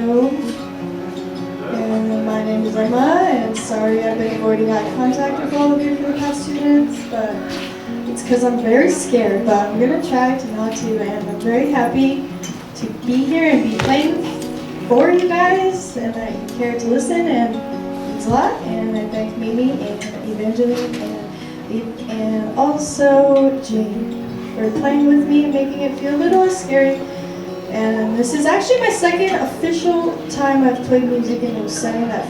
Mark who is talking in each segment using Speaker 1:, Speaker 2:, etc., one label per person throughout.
Speaker 1: know. And my name is Emma, and sorry I've been avoiding eye contact with all of you for the past 2 minutes, but it's because I'm very scared, but I'm going to try to not to, and I'm very happy to be here and be playing for you guys, and that you care to listen, and it means a lot, and I thank Mimi and Evangeline and also Jane for playing with me and making it feel a little less scary. And this is actually my second official time I've played music in a setting that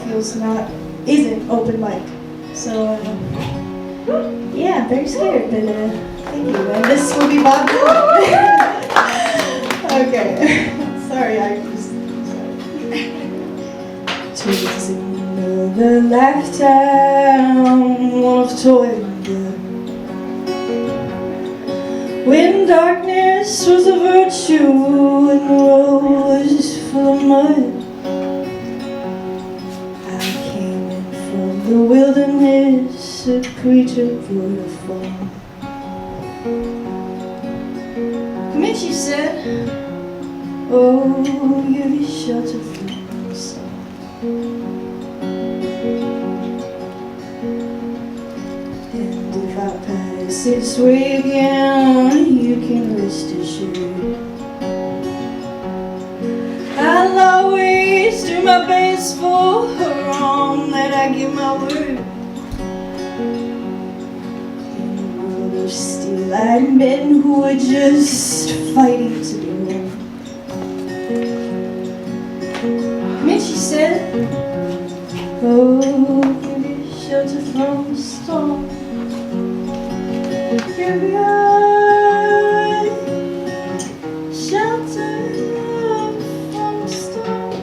Speaker 1: isn't open mic. So yeah, I'm very scared, but thank you. And this will be Bob Dylan. Okay, sorry, Tis another lifetime of toil and blood. When darkness was a virtue and the road was full of mud, I came in from the wilderness, a creature for to fall. Come in, she said, oh, give me shelter from the sun. And if I pass this way again, you can rest assured I'll always do my best for her on, that I give my word. In a world of steel-eyed men who are just fighting to be wrong. Come in, she said, oh, give me shelter from the storm. Give me shelter from the storm.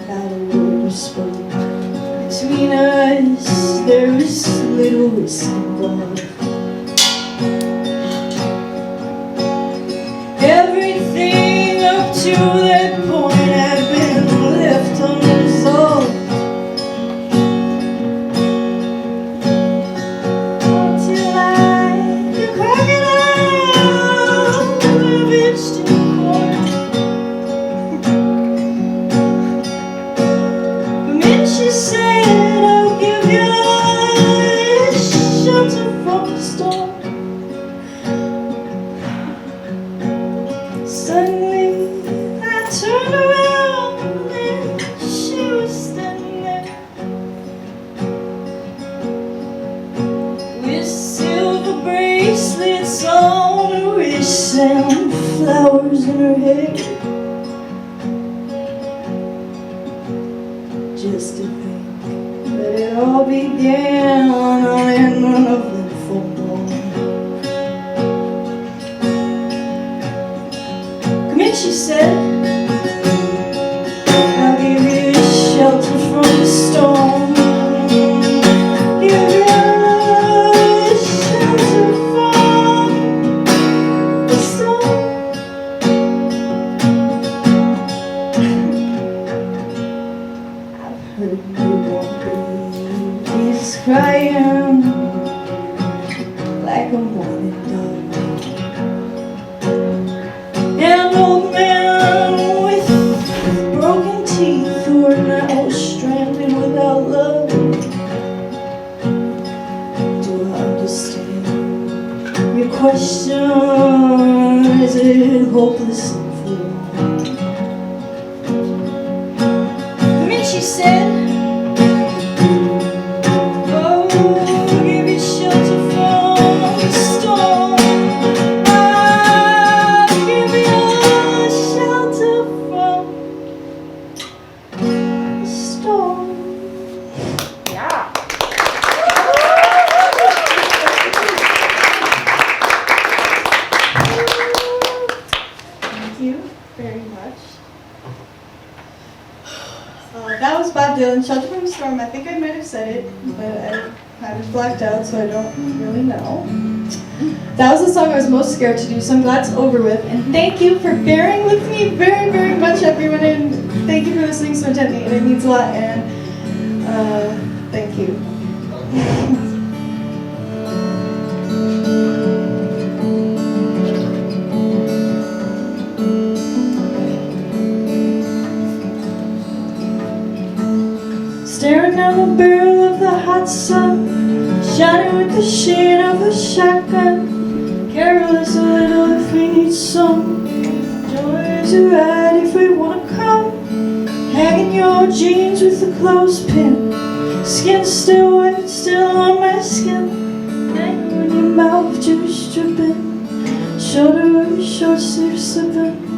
Speaker 1: Not a word was spoken between us. There was little risk involved. Everything up to that point had been left unresolved. She said, I'll give you shelter from the storm. Suddenly I turned around and she was standing there with silver bracelets on her wrists and flowers in her hair. Just to think that it all began on an uneventful morning. Come in, she said, I'll give you shelter from the storm. Give you shelter from the storm. Heard newborn babies crying like a morning dove. An old man with broken teeth who are now stranded without love. Do I understand your question? Is it hopeless and forlorn? She said, oh, give me shelter from the storm. I'll give you shelter from the storm. Yeah. Thank you very much. That was Bob Dylan, Shelter from the Storm. I think I might have said it, but I kind of blacked out, so I don't really know. That was the song I was most scared to do, so I'm glad it's over with. And thank you for bearing with me very, very much, everyone, and thank you for listening so intently, and it means a lot, and thank you. shining with the sheen of a shotgun. Careless a little if we need some. Joy is a ride if we wanna come. Hanging your jeans with a clothespin. Skin still wet, still on my skin. Hanging in your mouth, juice dripping. Shoulder of your short sleeve slipping.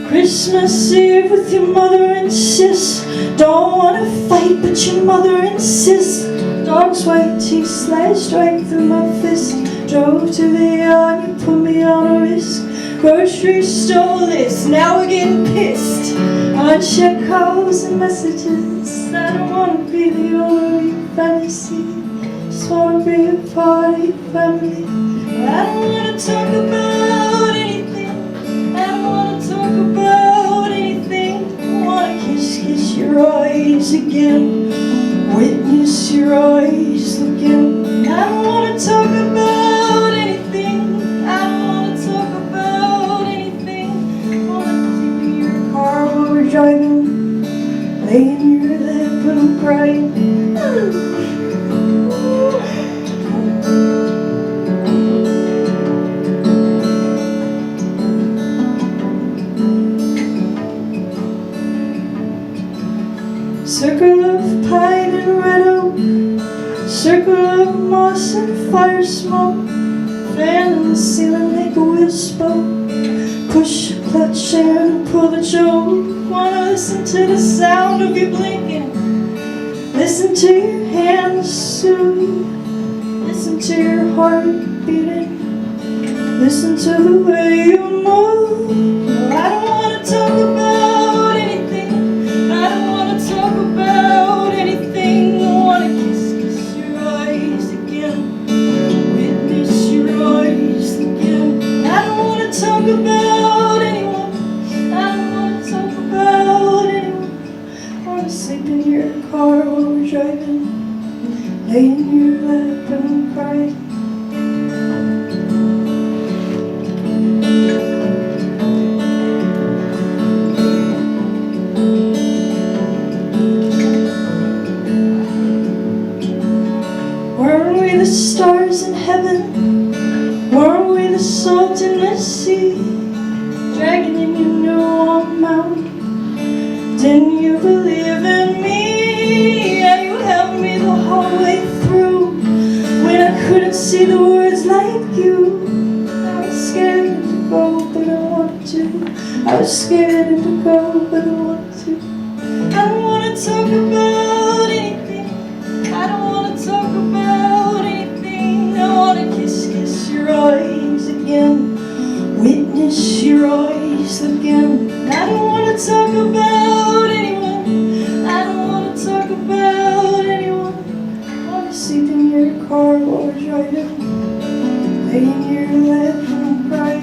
Speaker 1: Christmas Eve with your mother and sis. Don't wanna fight, but your mother insists. Dog's white teeth sliced right through my fist. Drove to the yard, you put me on a risk. Grocery store list, now we're getting pissed. Unchecked calls and messages. I don't wanna be the owner of your fantasy. Just wanna be a part of your family. I don't wanna talk about anything. I don't wanna talk about anything. I wanna kiss your eyes again. Witness your eyes looking. I don't wanna talk about anything. I don't wanna talk about anything. I wanna sleep in your car while we're driving. Lay in your lap and I'm crying. Circle of pine and red oak, circle of moss and fire smoke. Fan in the ceiling, make a wheel spoke. Push a clutch and pull the choke. Wanna listen to the sound of you blinking. Listen to your hands soothe. Listen to your heart beating. Listen to the way you move. I don't wanna talk about anything. I don't wanna talk about anything. I wanna kiss your eyes again. Witness your eyes again. I don't wanna talk about anyone. I don't wanna talk about anyone. I wanna sleep in your car while we're driving. Lay in your lap and cry. Weren't we the stars in heaven? Weren't we the salt in the sea? Dragging in your new warm mouth. Didn't you believe in me? Yeah, you held me the whole way through. When I couldn't see the words like you. I was scared to go, but I wanted to. I was scared to go, but I wanted to. I don't wanna talk about anything. I don't wanna talk about anything. I wanna kiss your eyes again. Witness your eyes again. I don't wanna talk about anyone. I don't wanna talk about anyone. I wanna sleep in your car while we're driving. Lay in your lap and cry.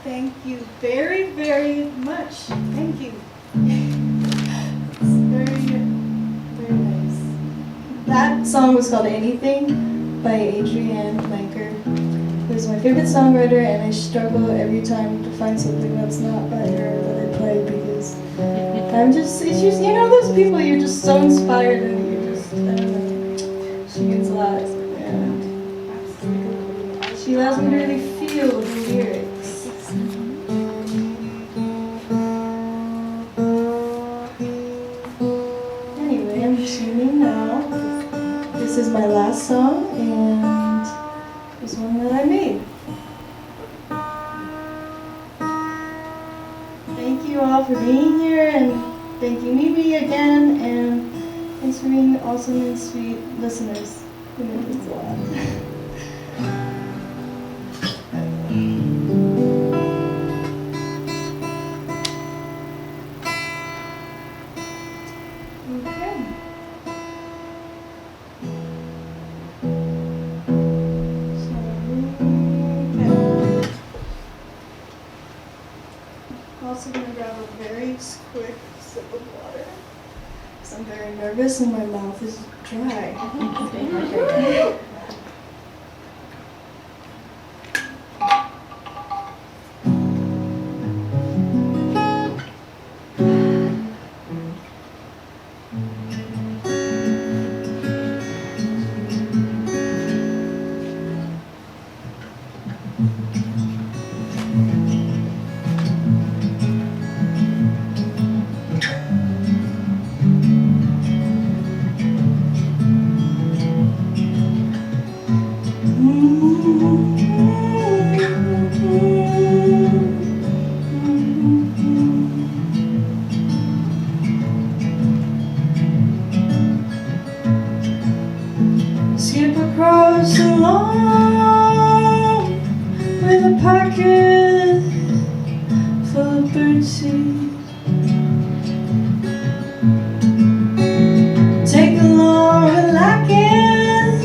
Speaker 1: Thank you very, very much. Thank you. It's very, very nice. That song was called Anything by Adrienne Blanker, who's my favorite songwriter, and I struggle every time to find something that's not by her that I play because it's just, you know, those people you're just so inspired and you just, I don't know, she means a lot. And she allows me to really feel the lyrics. Anyway, I'm tuning now. This is my last song, and it's one that I made. Thank you all for being here, and thank you, Mimi, again, and thanks for being awesome and sweet listeners. It means a lot. I'm also going to grab a very quick sip of water because I'm very nervous and my mouth is dry. Skip across the lawn with a pocket full of birdseed. Take along a locket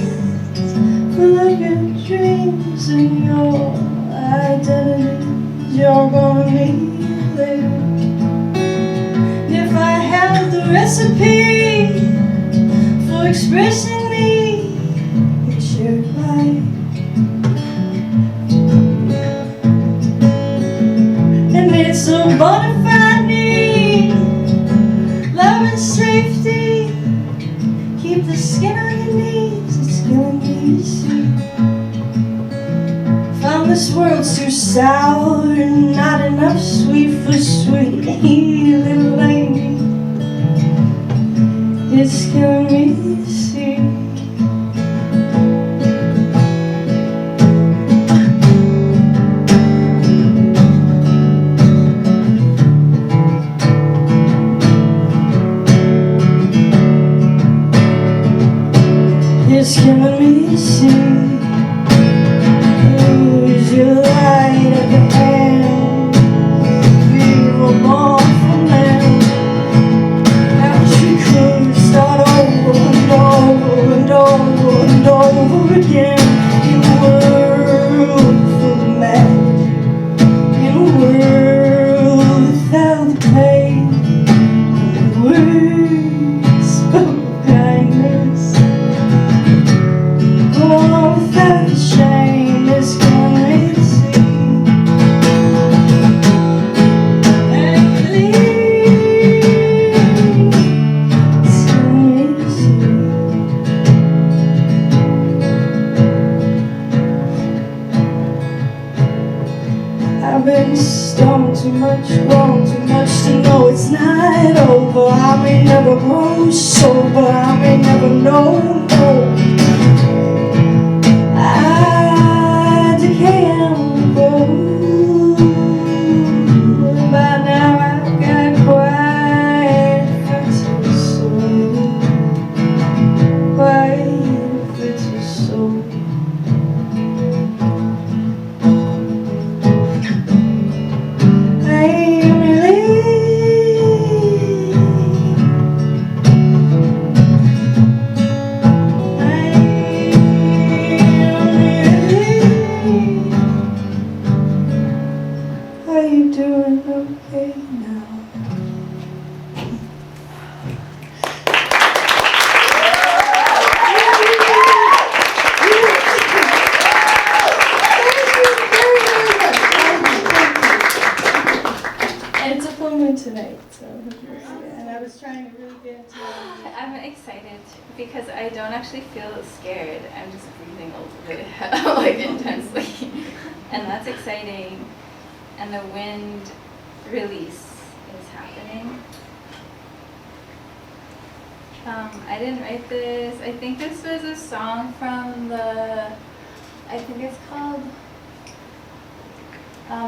Speaker 1: full of your dreams and your identities you're gonna need later. If I have the recipe for expressing me, it's your life. And it's a bona fide need, love and safety. Keep the skin on your knees, it's killing me to see. Found this world's too sour and not enough sweet for sweet little lady. It's killing me to see. It's killing me to see. Lose your light at the hand. We were born for men. Now we could start over and over and over and over again. In a world full of magic, in a world without the pain, in a words of kindness. Go on without the shame, it's gonna be the sea. And you leave, it's gonna be the sea. I've been stoned too much, wrong too much to know it's not over. I may never grow sober, I may never know more. I decay and grow. By now I've got quite a fatal soul. Quite a fatal soul. I am relieved. I am relieved. Are you doing okay now? And it's a full moon tonight, so and I was trying to really get into it.
Speaker 2: I'm excited because I don't actually feel scared. I'm just breathing a little bit like intensely, and that's exciting. And the wind release is happening. I didn't write this. I think this was a song from I think it's called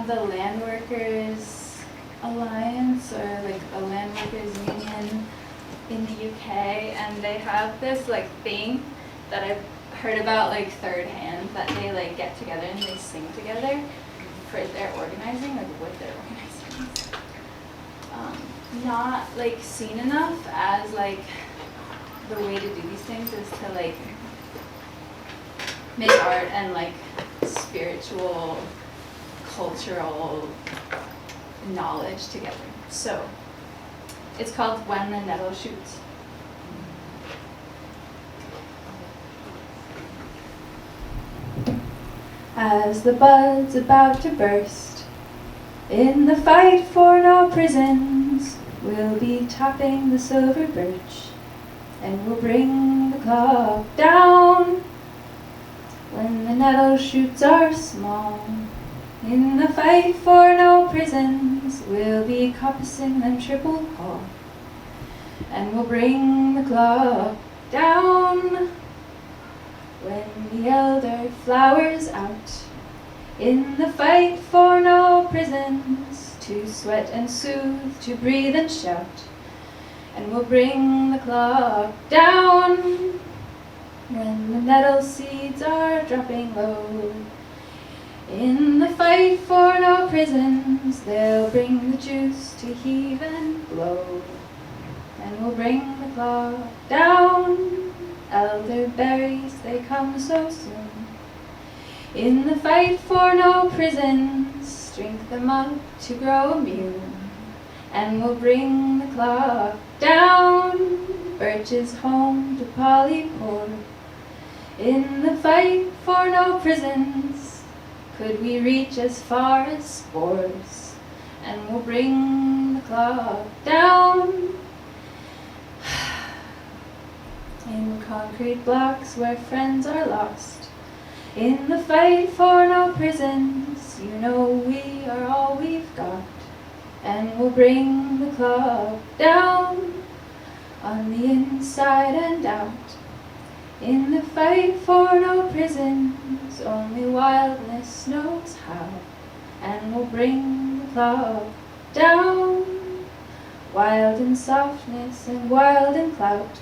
Speaker 2: the Land Workers Alliance, or like the Land Workers Union in the UK, and they have this like thing that I've heard about like third hand, that they like get together and they sing together for their organizing, like with their organizing. Not like seen enough as like the way to do these things is to like make art and like spiritual, cultural knowledge together. So it's called When the Nettle Shoots. As the bud's about to burst, in the fight for no prisons, we'll be topping the silver birch, and we'll bring the clock down. When the nettle shoots are small, in the fight for no prisons, we'll be compassing them triple haul, and we'll bring the clock down. When the elder flowers out, in the fight for no prisons, to sweat and soothe, to breathe and shout, and we'll bring the clock down. When the nettle seeds are dropping low, in the fight for no prisons, they'll bring the juice to heave and blow, and we'll bring the clock down. Elderberries, they come so soon, in the fight for no prisons, drink them up to grow immune, and we'll bring the clock down. Birch's home to polypore, in the fight for no prisons, could we reach as far as spores, and we'll bring the clock down. In concrete blocks where friends are lost, in the fight for no prisons, you know we are all we've got, and we'll bring the clock down. On the inside and out, in the fight for no prisons, only wildness knows how, and we'll bring the clock down. Wild in softness and wild in clout,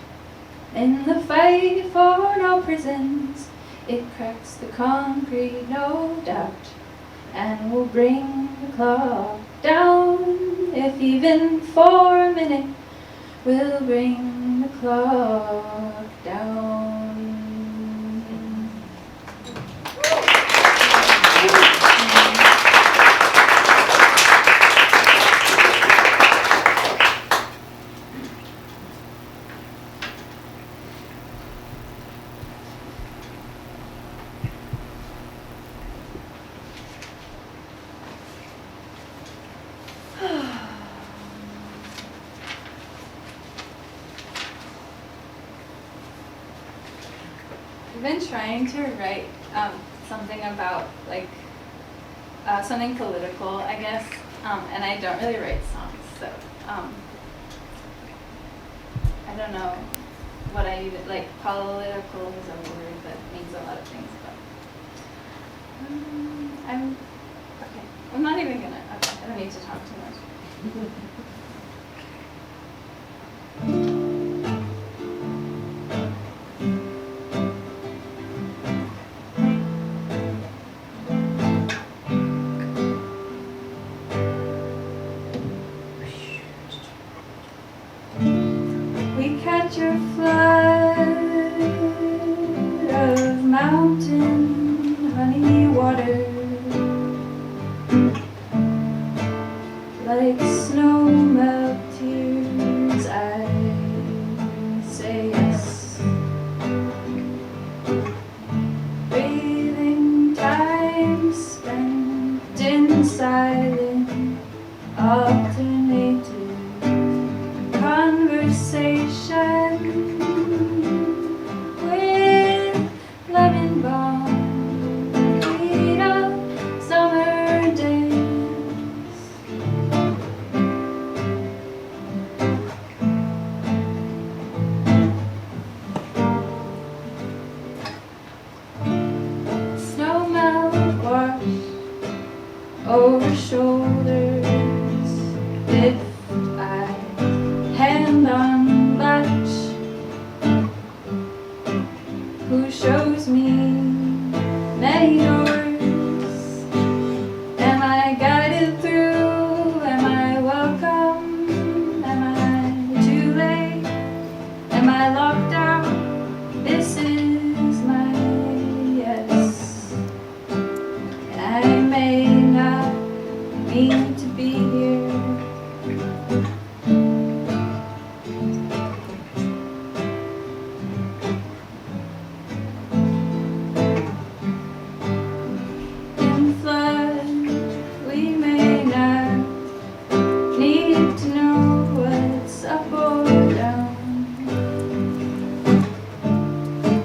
Speaker 2: in the fight for no prisons, it cracks the concrete, no doubt, and we'll bring the clock down. If even for a minute, we'll bring the clock down. I've been trying to write something about something political, I guess, and I don't really write songs, so I don't know what I even, political is a word that means a lot of things, but I'm not even gonna, okay, I don't need to talk too much. We catch a flood of mountain honey water, like snow melt tears. I say yes. Breathing time spent in silent alternative conversation with lemon balm, heat of summer days. Snow melt wash over shoulders me to be here. In flood, we may not need to know what's up or down.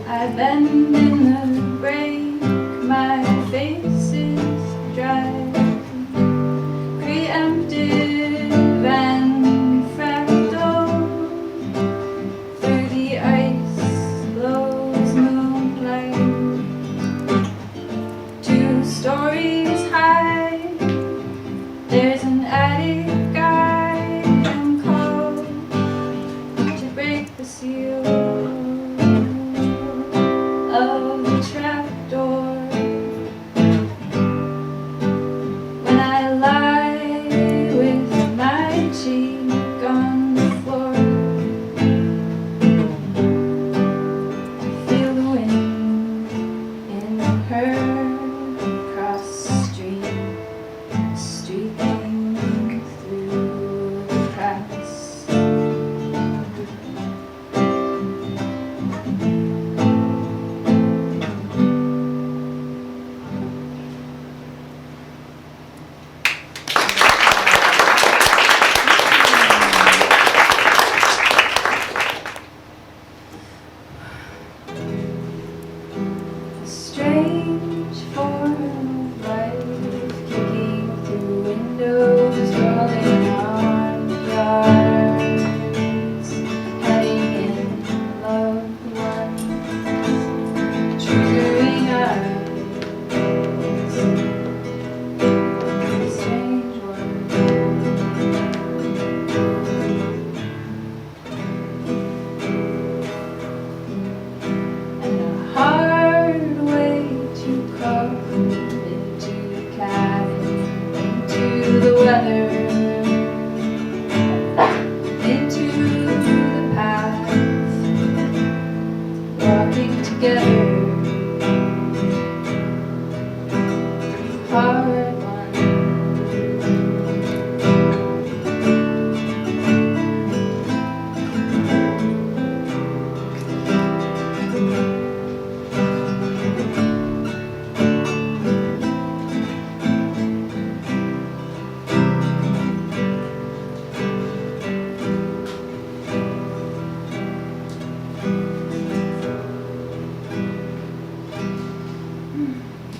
Speaker 2: I bend in the break, my face is dry, preemptive and fractal. Through the ice blows moonlight, 2 stories high. There's an attic guy I'm called to break the seal of the trapdoor. When I lie with my cheek on the floor, I feel the wind in her cross street, streaking through the cracks. A strange form of life, kicking through windows, rolling on yards, heading in loved ones, triggering eyes. A strange one. And a hard way to come into the cabin, into the weather, into the path, walking together. Hard one.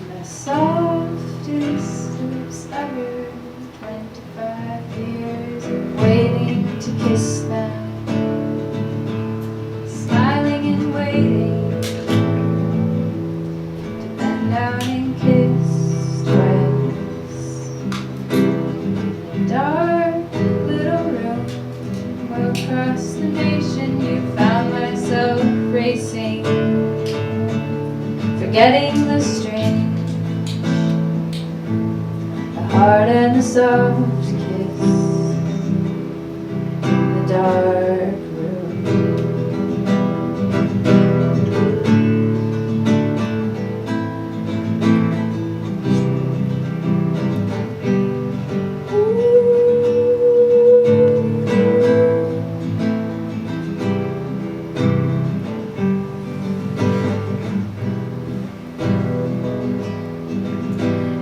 Speaker 2: The softest lips ever, 25 years of waiting to kiss them, smiling and waiting to bend down and kiss twice. In a dark little room across the nation, you found myself racing, forgetting the string, the heart and the soft kiss, the dark room.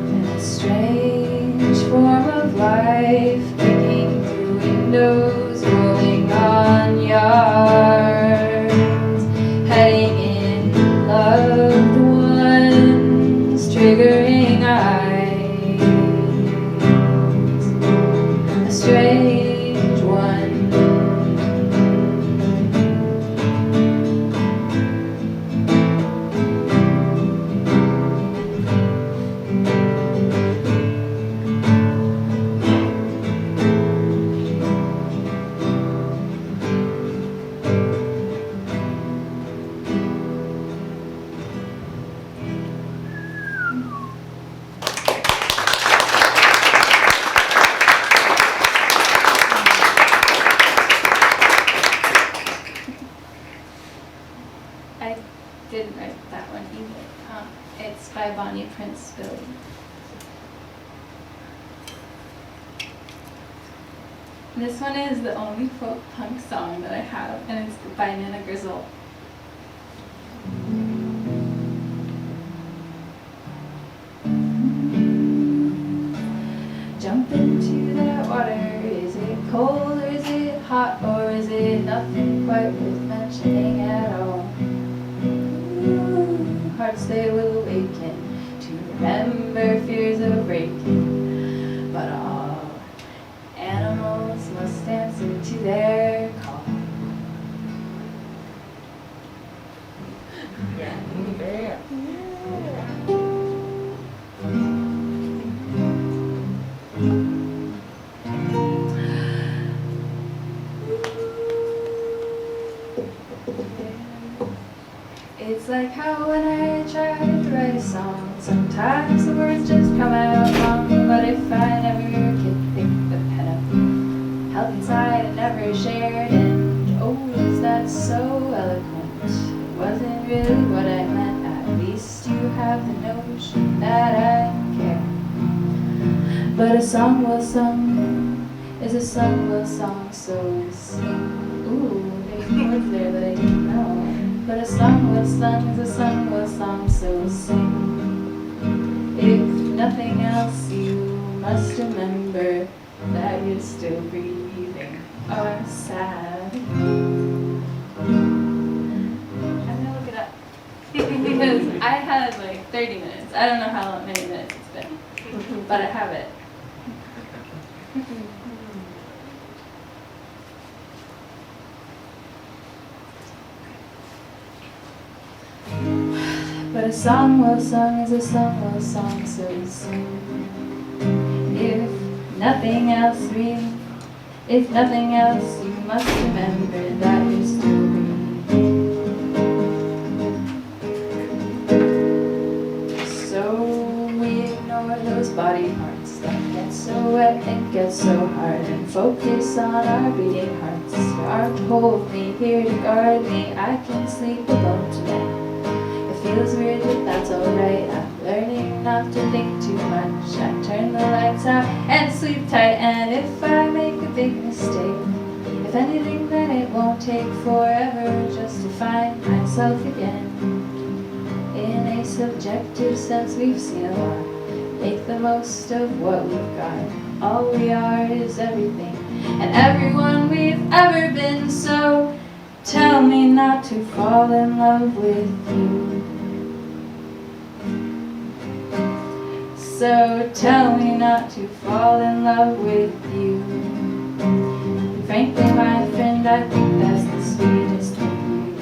Speaker 2: And a strange form of life, picking through windows, rolling on yards, heading in loved ones, triggering eyes. A strange one. I didn't write that one either. It's by Bonnie Prince Billy. This one is the only folk punk song that I have, and it's by Nana Grizzle. Jump into that water, is it cold or is it hot, or is it nothing quite worth mentioning at all? Ooh, hearts they will awaken to remember fears of breaking, but all animals must answer to their call.
Speaker 3: Yeah.
Speaker 2: It's like how when I try to write a song, sometimes the words just come out wrong. But if I never could pick the pen up, held inside and never shared, and oh, is that so eloquent? It wasn't really what I meant. At least you have the notion that I care. But a song well sung is a song well sung, so sing. Ooh, there's words there that I didn't know. But a song well sung is a song well sung, so sing. If nothing else, you must remember that you're still breathing. Oh, I'm sad. I'm gonna look it up. Because I had like 30 minutes. I don't know how many minutes it's been. But I have it. But a song well sung is a song well sung, so sing. If nothing else, if nothing else, you must remember that you're still breathing. So we ignore those body parts that get so wet and get so hard, and focus on our beating hearts. Your arm hold me here to guard me. I can sleep alone tonight. Feels weird, but that's alright. I'm learning not to think too much. I turn the lights out and sleep tight. And if I make a big mistake, if anything, then it won't take forever just to find myself again. In a subjective sense, we've seen a lot. Make the most of what we've got. All we are is everything and everyone we've ever been. So tell me not to fall in love with you. So tell me not to fall in love with you. And frankly, my friend, I think that's the sweetest of you.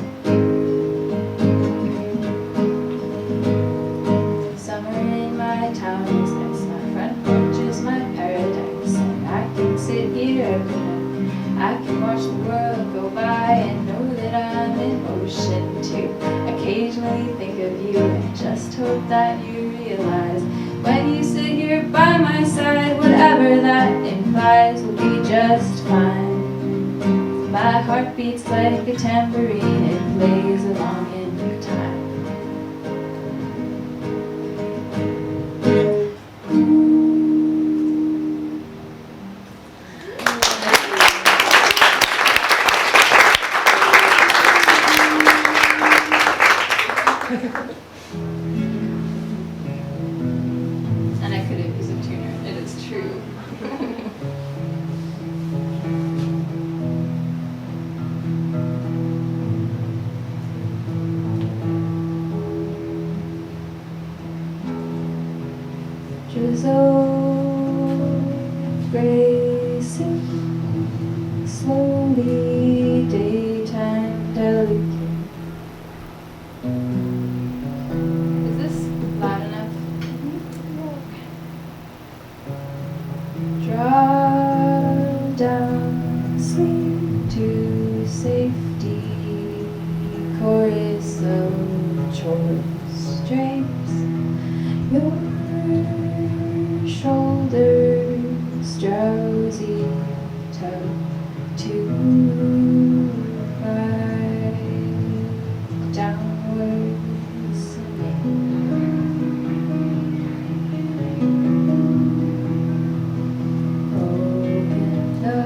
Speaker 2: Summer in my town is nice. My front porch is my paradise. And I can sit here every night. I can watch the world go by and know that I'm in motion too. Occasionally think of you and just hope that you realize when you sit here by my side, whatever that implies will be just fine. My heart beats like a tambourine, it plays along in time. And I could have used a tuner, it is true. Drizzle, gracing, slowly, daytime delicate. Is this loud enough? Draw down, sleep to safety. Chorus of choice drapes your shoulders, drowsy toe to right downwards. Open the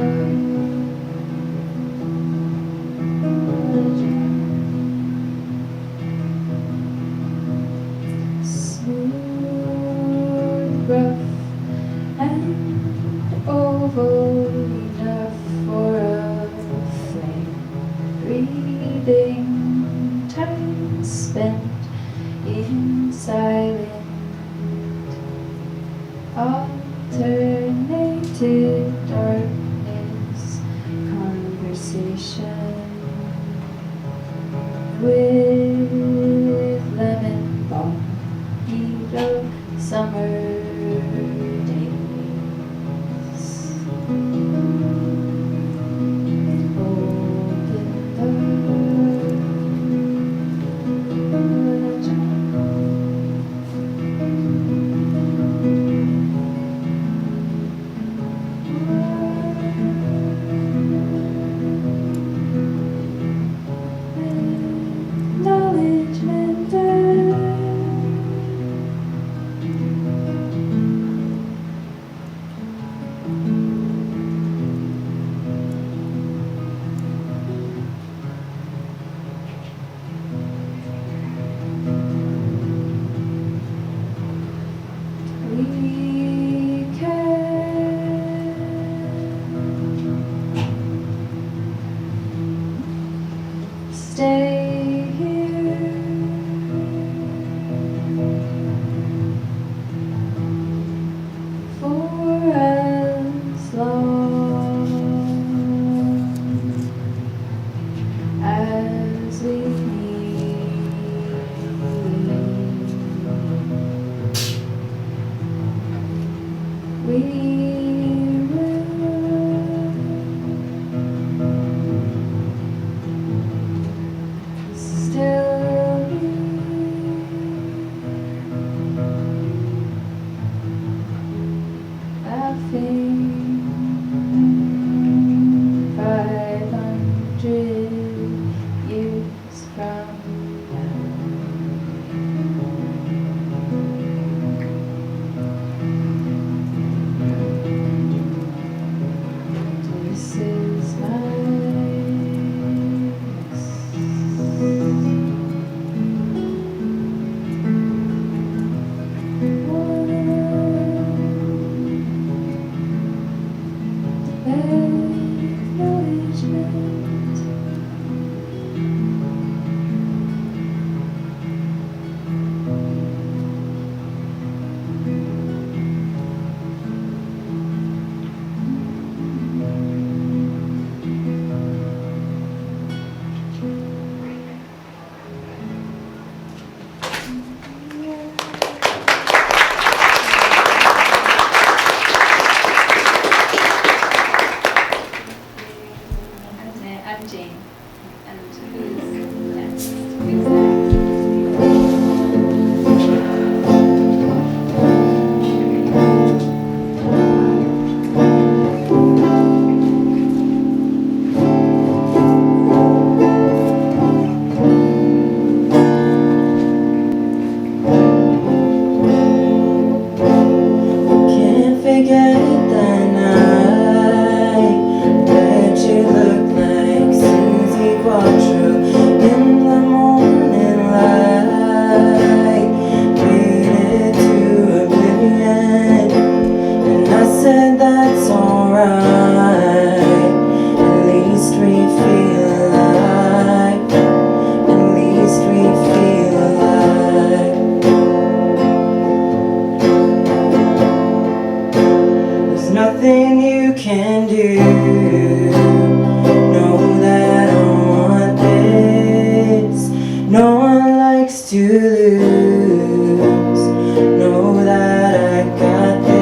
Speaker 2: cold enough for a flame, breathing time spent in silent alternated darkness conversation with lemon mojito summer days. Acknowledgement we can stay here for as long as we need. We will still be laughing 500 years from now. This is my acknowledgement. I'm Jane. And who's next? Who's
Speaker 3: Can't forget the night that you looked like Susie Quattro in the morning light, faded to oblivion, and I said that's alright. At least we feel alive. At least we feel alive. There's nothing you can do. Know that I want this. No one likes to lose. Know that I got this.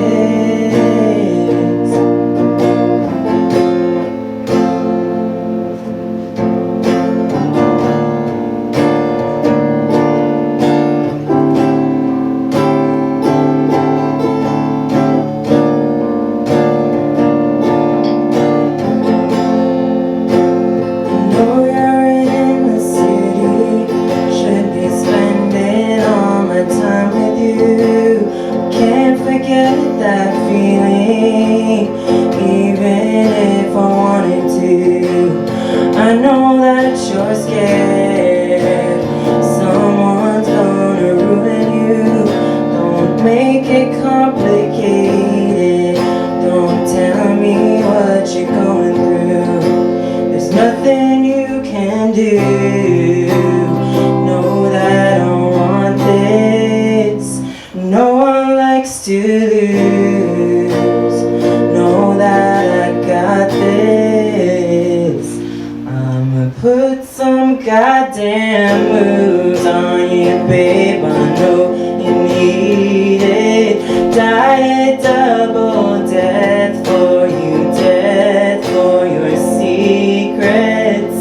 Speaker 3: goddamn moves on you, babe. I know you need it. Die a double death for you, death for your secrets.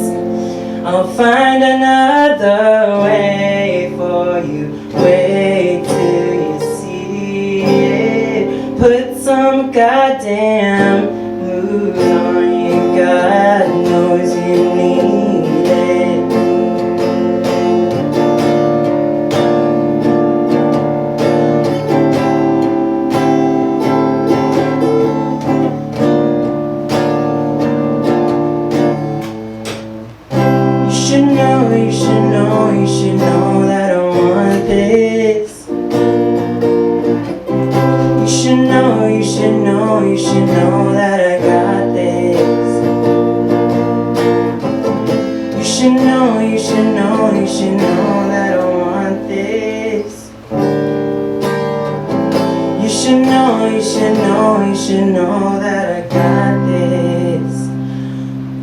Speaker 3: I'll find another way for you. Wait till you see it. Put some goddamn moves on you. God knows you need it. You should know, you should know, you should know that I want this. You should know, you should know, you should know that I got this. You should know, you should know, you should know that I want this. You should know, you should know, you should know that I got this.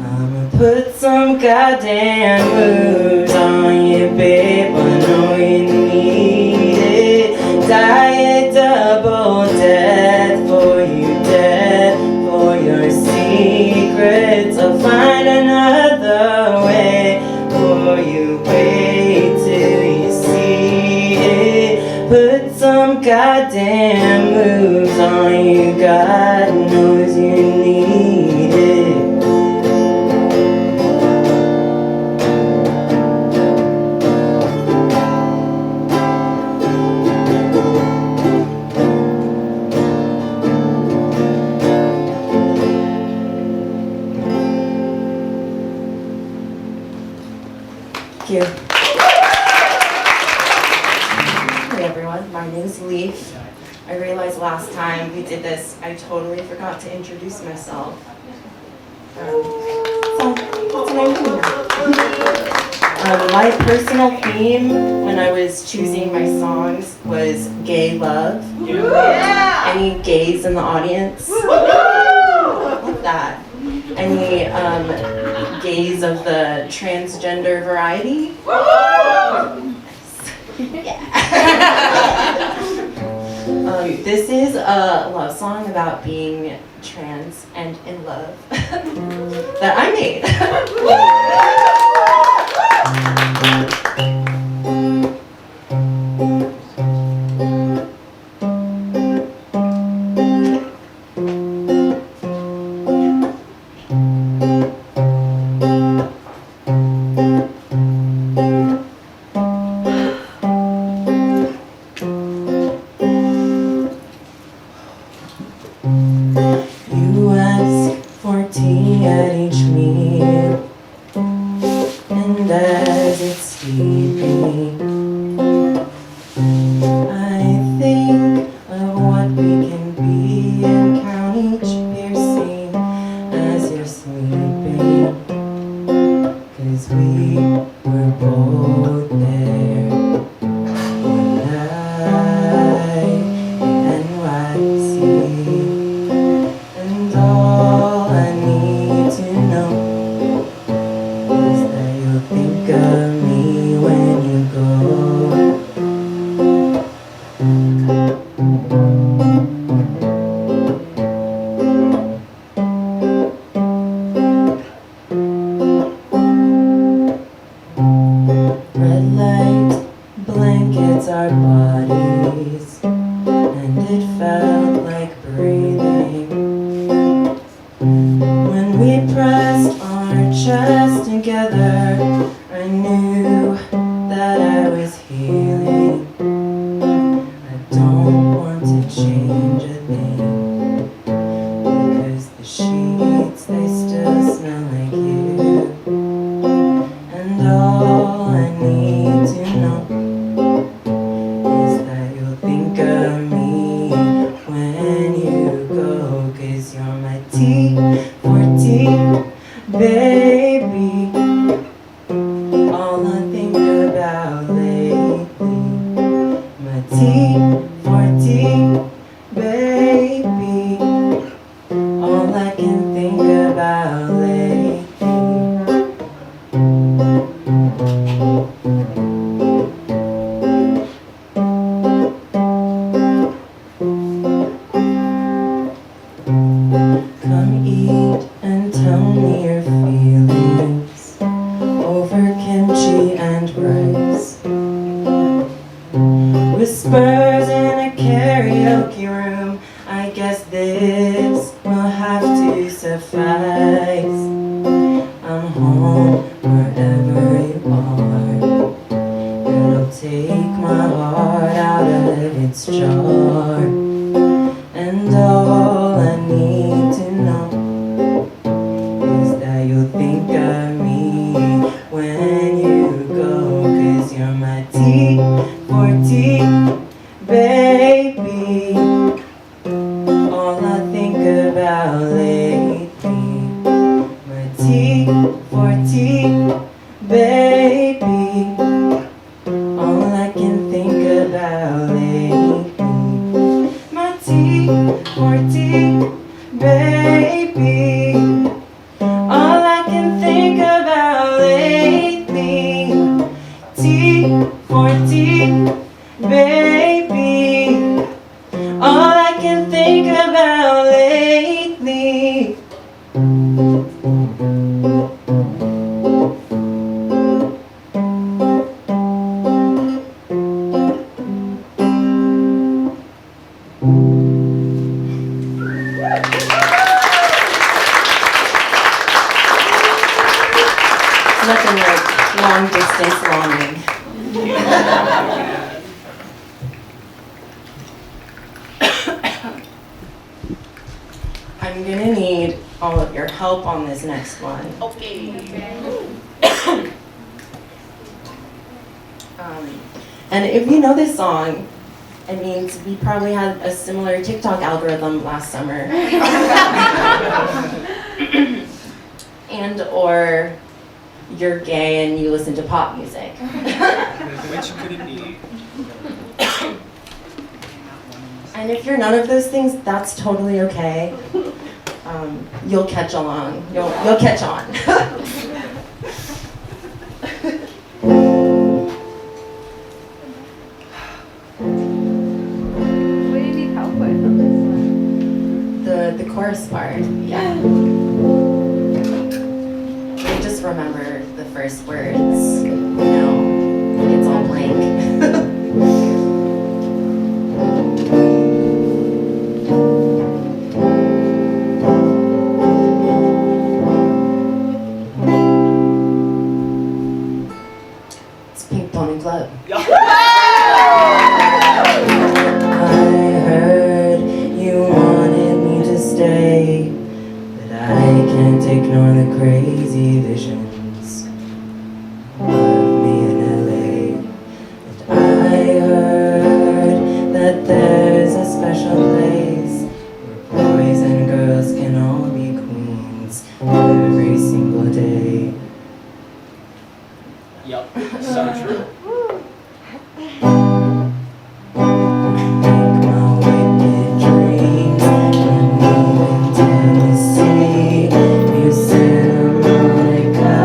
Speaker 3: I'ma put some goddamn moves on you, babe. I know you need it. Die a double death for you, death for your secrets. I'll find another way for you. Wait till you see it. Put some goddamn moves on you. God knows you need it. Thank you. Hey everyone, my name's Leaf. I realized last time we did this, I totally forgot to introduce myself. So, what's my name now? My personal theme when I was choosing my songs was gay love. Yeah. Any gays in the audience? Love that. Any gays of the transgender variety? Yeah. This is a love song about being trans and in love that I made. You ask for tea at each meal, and as it's sleeping, I think of what we can be and count each piercing as you're sleeping. 'Cause we were both there one night in NYC. And all I need to know is that you'll think of me when you go. Red light blankets our bodies, and it felt like breathing. When we pressed our chests together, I knew that I was healing. I don't want to change a thing, because the sheets, they still smell like you. And all I need to know is that you'll think of me when you go. 'Cause you're my tea for tea, baby. All I think about lately. My tea for tea, baby. All I can think about lately. meet and tell me your feelings over kimchi and rice. Whispers in a karaoke room, I guess this will have to suffice. I'm home wherever you are. It'll take my heart out of its jar. And all I need to know is that you'll think of me when you go. 'Cause you're my tea for tea, baby. All I think about lately. My tea for tea, baby. All I can think about lately. My tea for tea, baby. All I can think about lately. Tea for tea, baby. All I can think about lately. Nothing like long distance longing. I'm gonna need all of your help on this next one.
Speaker 4: Okay.
Speaker 3: And if you know this song, it means we probably had a similar TikTok algorithm last summer. And or you're gay and you listen to pop music.
Speaker 4: Which could it be?
Speaker 3: And if you're none of those things, that's totally okay. You'll catch along. You'll catch on.
Speaker 2: What do you need help with on this one?
Speaker 3: The chorus part, yeah. I just remember the first words. It's all blank. It's Pink Pony Club. I heard you wanted me to stay, but I can't ignore the crazy visions of me in LA. And I heard that there's a special place where boys and girls can all be queens every single day.
Speaker 4: Yup, so true.
Speaker 3: Make my wicked dreams when we in Tennessee, near Santa Monica.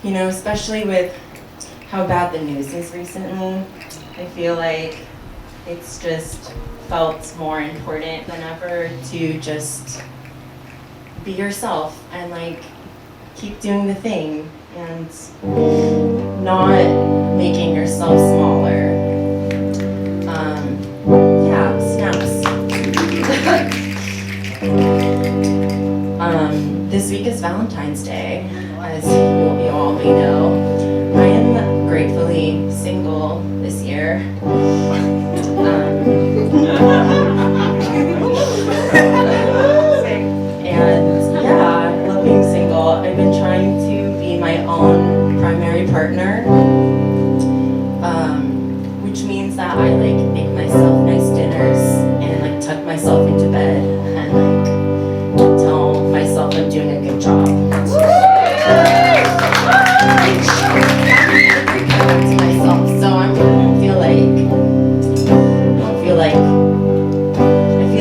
Speaker 3: You know, especially with how bad the news is recently, I feel like it's just felt more important than ever to just be yourself and like keep doing the thing and not making yourself smaller. Yeah, snaps. This week is Valentine's Day, as you all may know. I am gratefully single this year. And yeah, I love being single. I've been trying to be my own primary partner, which means that I like make myself nice dinners and like tuck myself into bed and like tell myself I'm doing a good job. To myself, so I feel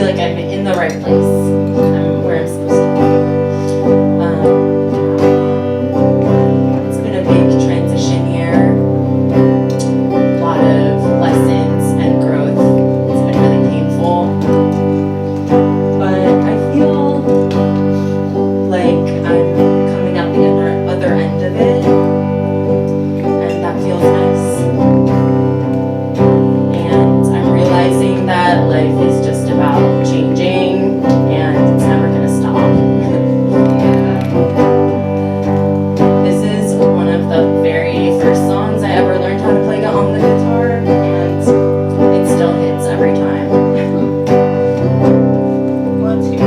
Speaker 3: like I'm in the right place. I'm where I'm supposed to be. It's been a big transition year. A lot of lessons and growth. It's been really painful. But I feel like I'm coming out the other end of it. And that feels nice. And I'm realizing that life is just about changing and it's never gonna stop. This is one of the very first songs I ever learned how to play on the guitar, and it still hits every time.
Speaker 4: Let's hear it.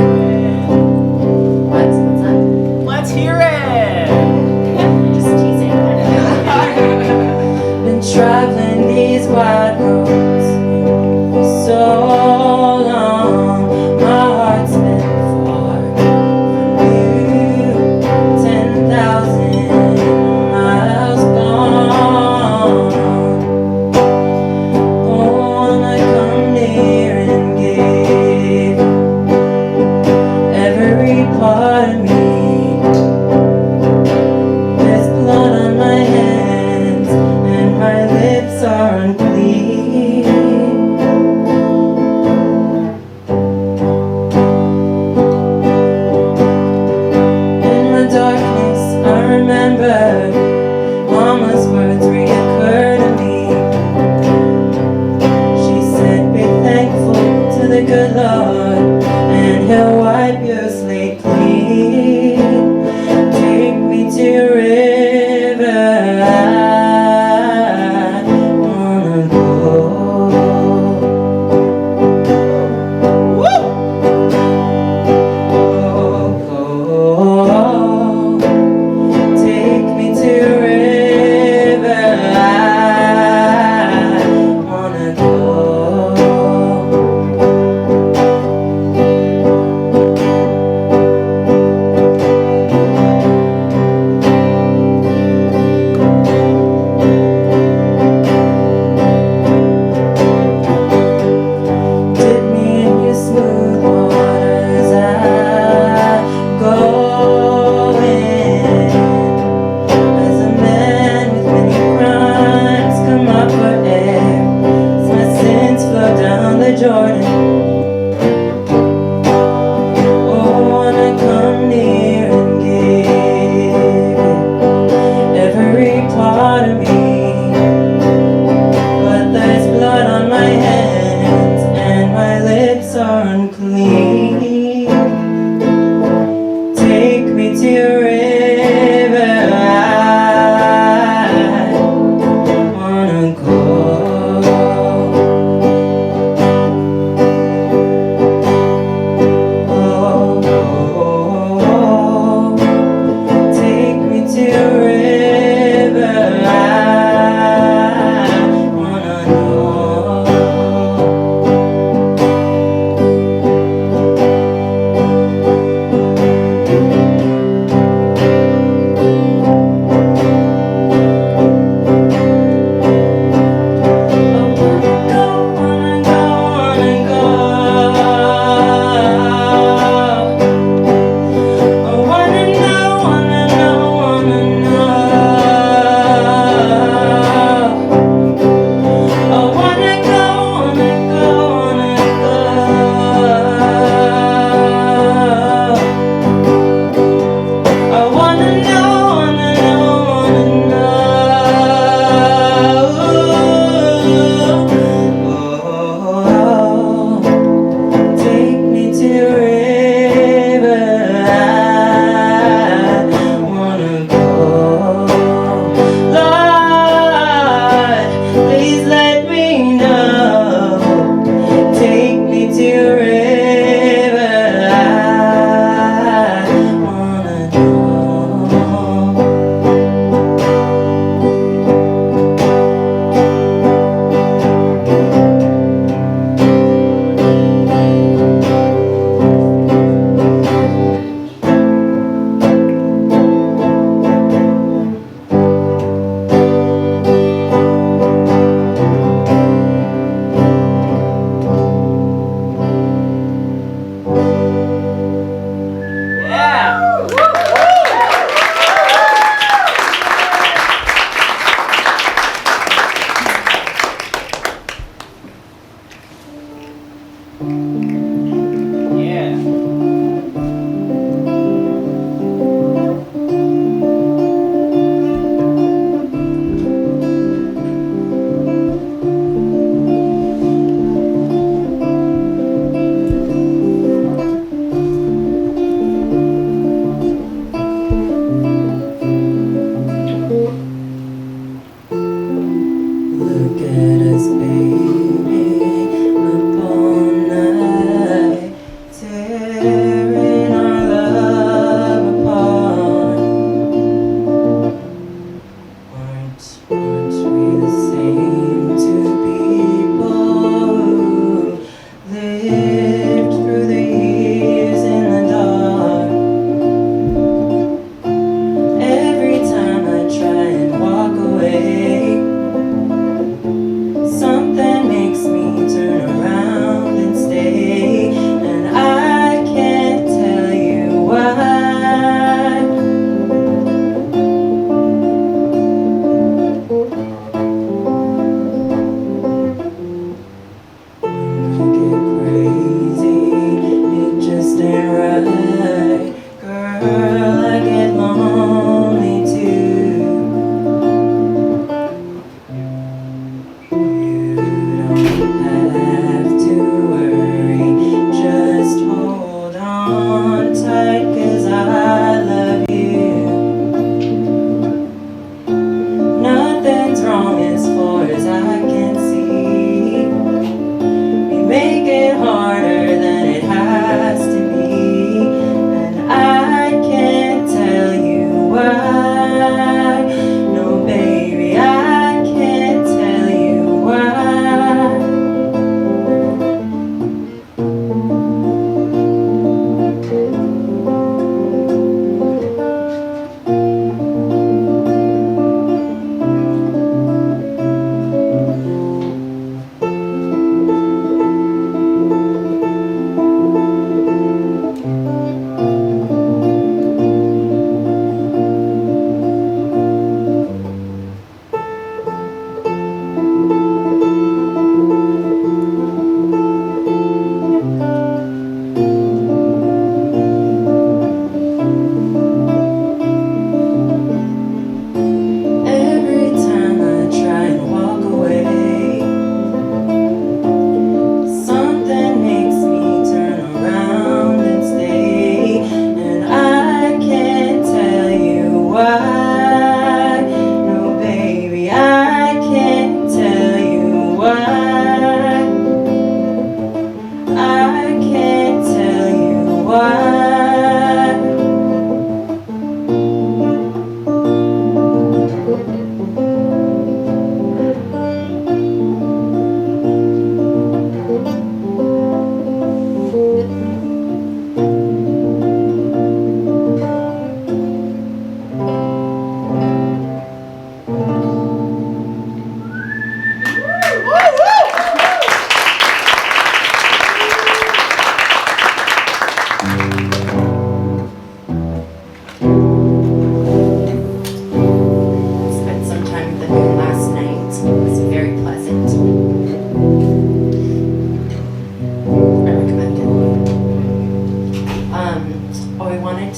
Speaker 3: What's that?
Speaker 4: Let's hear it.
Speaker 3: Just teasing. Been traveling these wide roads for so long. My heart's been far from you. 10,000 miles gone. Wanna come near and give every part of me. There's blood on my hands and my lips are unclean. In the darkness I remember Mama's words reoccur to me. She said, be thankful to the good Lord and He'll wipe your slate clean. Take me to a river I wanna go. Take me to a river I wanna go. Dip me in your smooth waters I go in. As a man with many crimes come up for air, as my sins flow down the Jordan. Oh, wanna come near and give every part of me. But there's blood on my hands and my lips are unclean. Take me to a river I wanna go. Take me to a river I wanna know.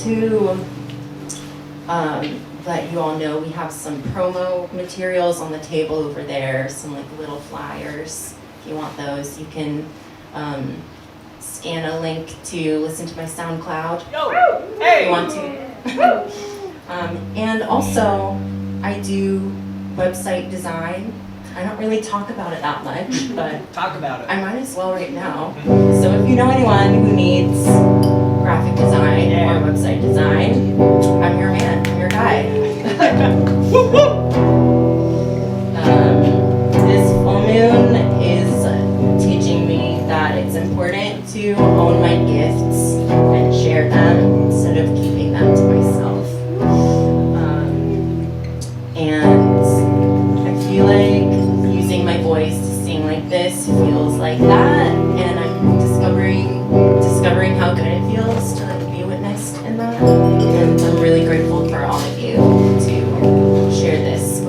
Speaker 3: to let you all know we have some promo materials on the table over there, some like little flyers. If you want those, you can scan a link to listen to my SoundCloud if you want to. And also, I do website design. I don't really talk about it that much, but
Speaker 4: Talk about it.
Speaker 3: I might as well right now. So if you know anyone who needs graphic design or website design, I'm your man, I'm your guy. This full moon is teaching me that it's important to own my gifts and share them instead of keeping them to myself. And I feel like using my voice to sing like this feels like that, and I'm discovering how good it feels to like be witnessed in that. And I'm really grateful for all of you to share this.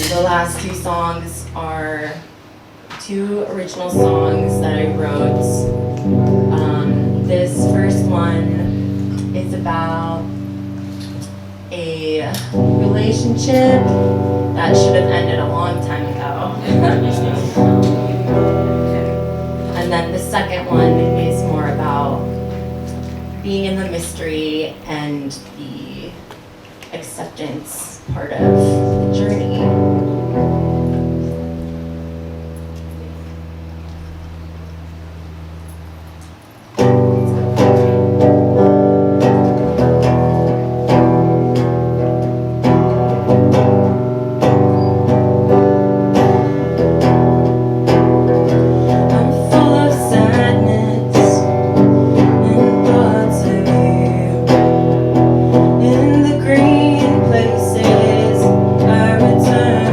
Speaker 3: The last two songs are two original songs that I wrote. This first one is about a relationship that should have ended a long time ago. And then the second one is more about being in the mystery and the acceptance part of the journey. In the green places I return.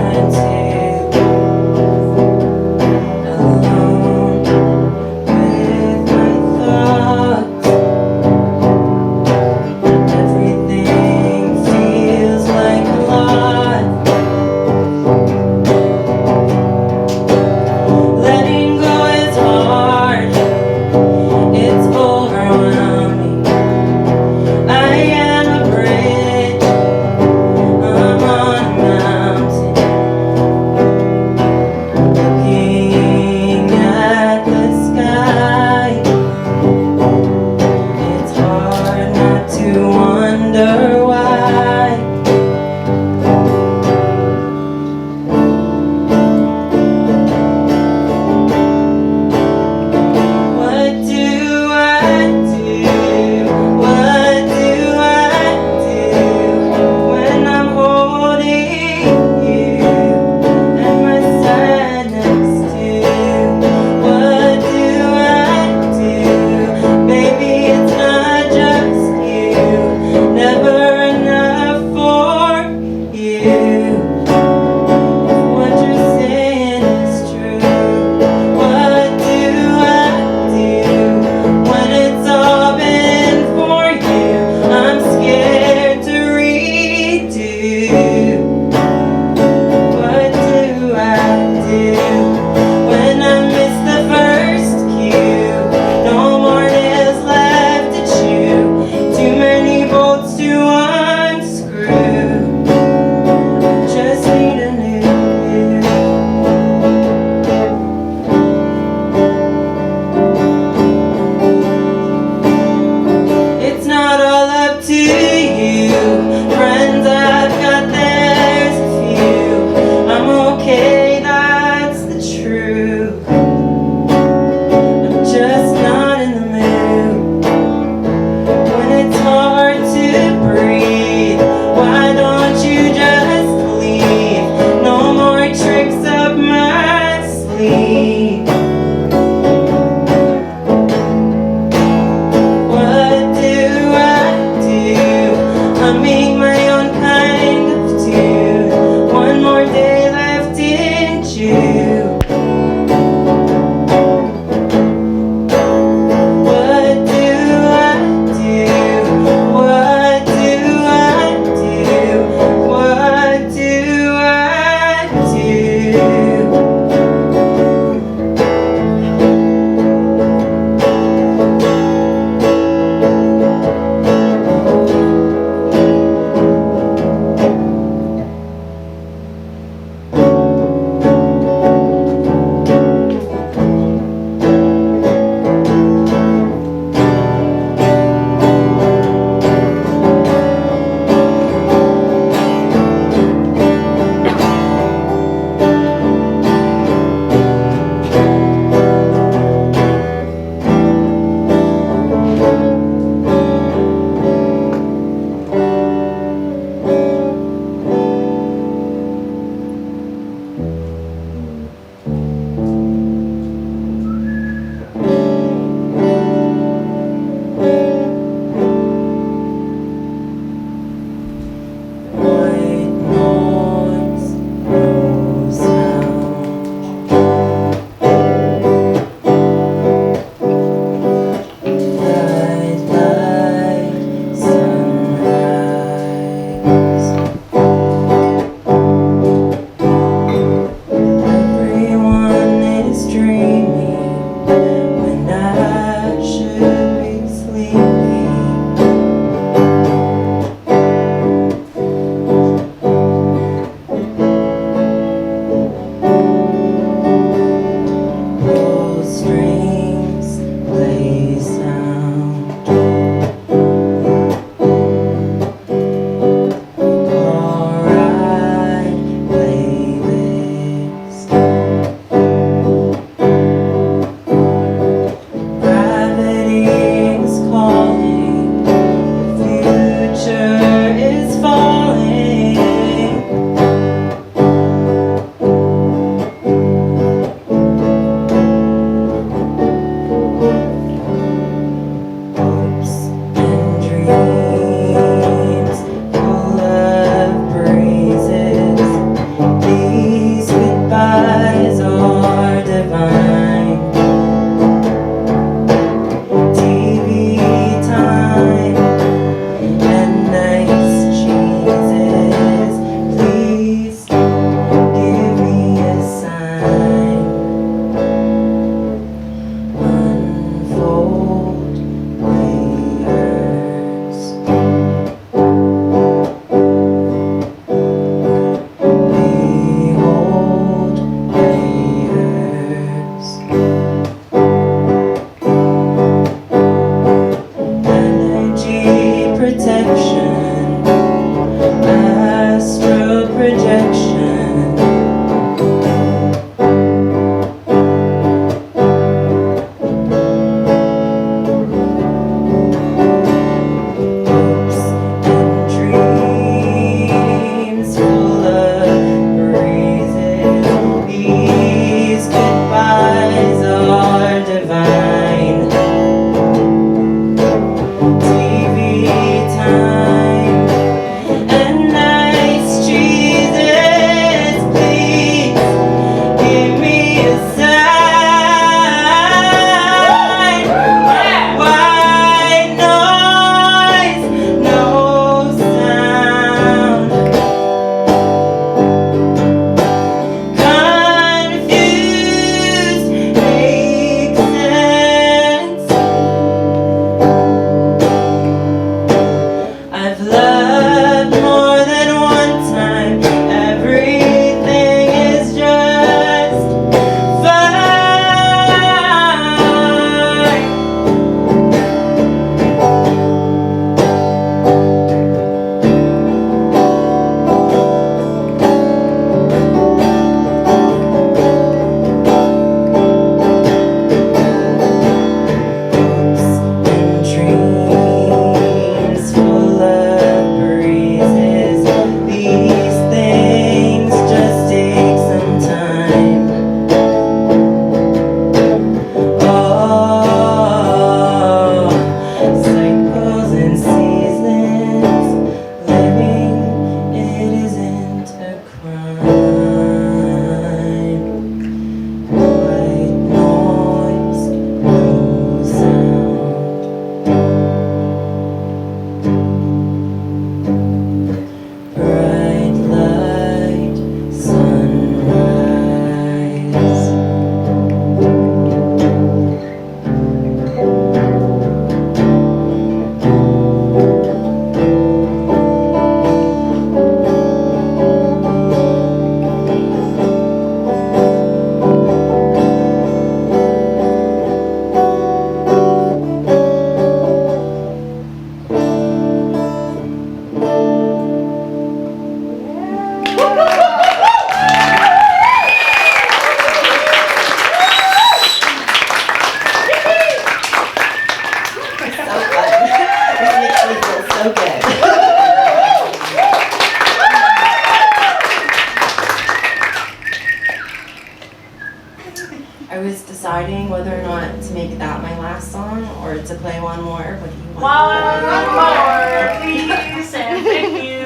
Speaker 3: to play one more. What do you want?
Speaker 4: One more, please, and thank you.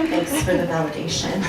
Speaker 3: Thanks for the validation.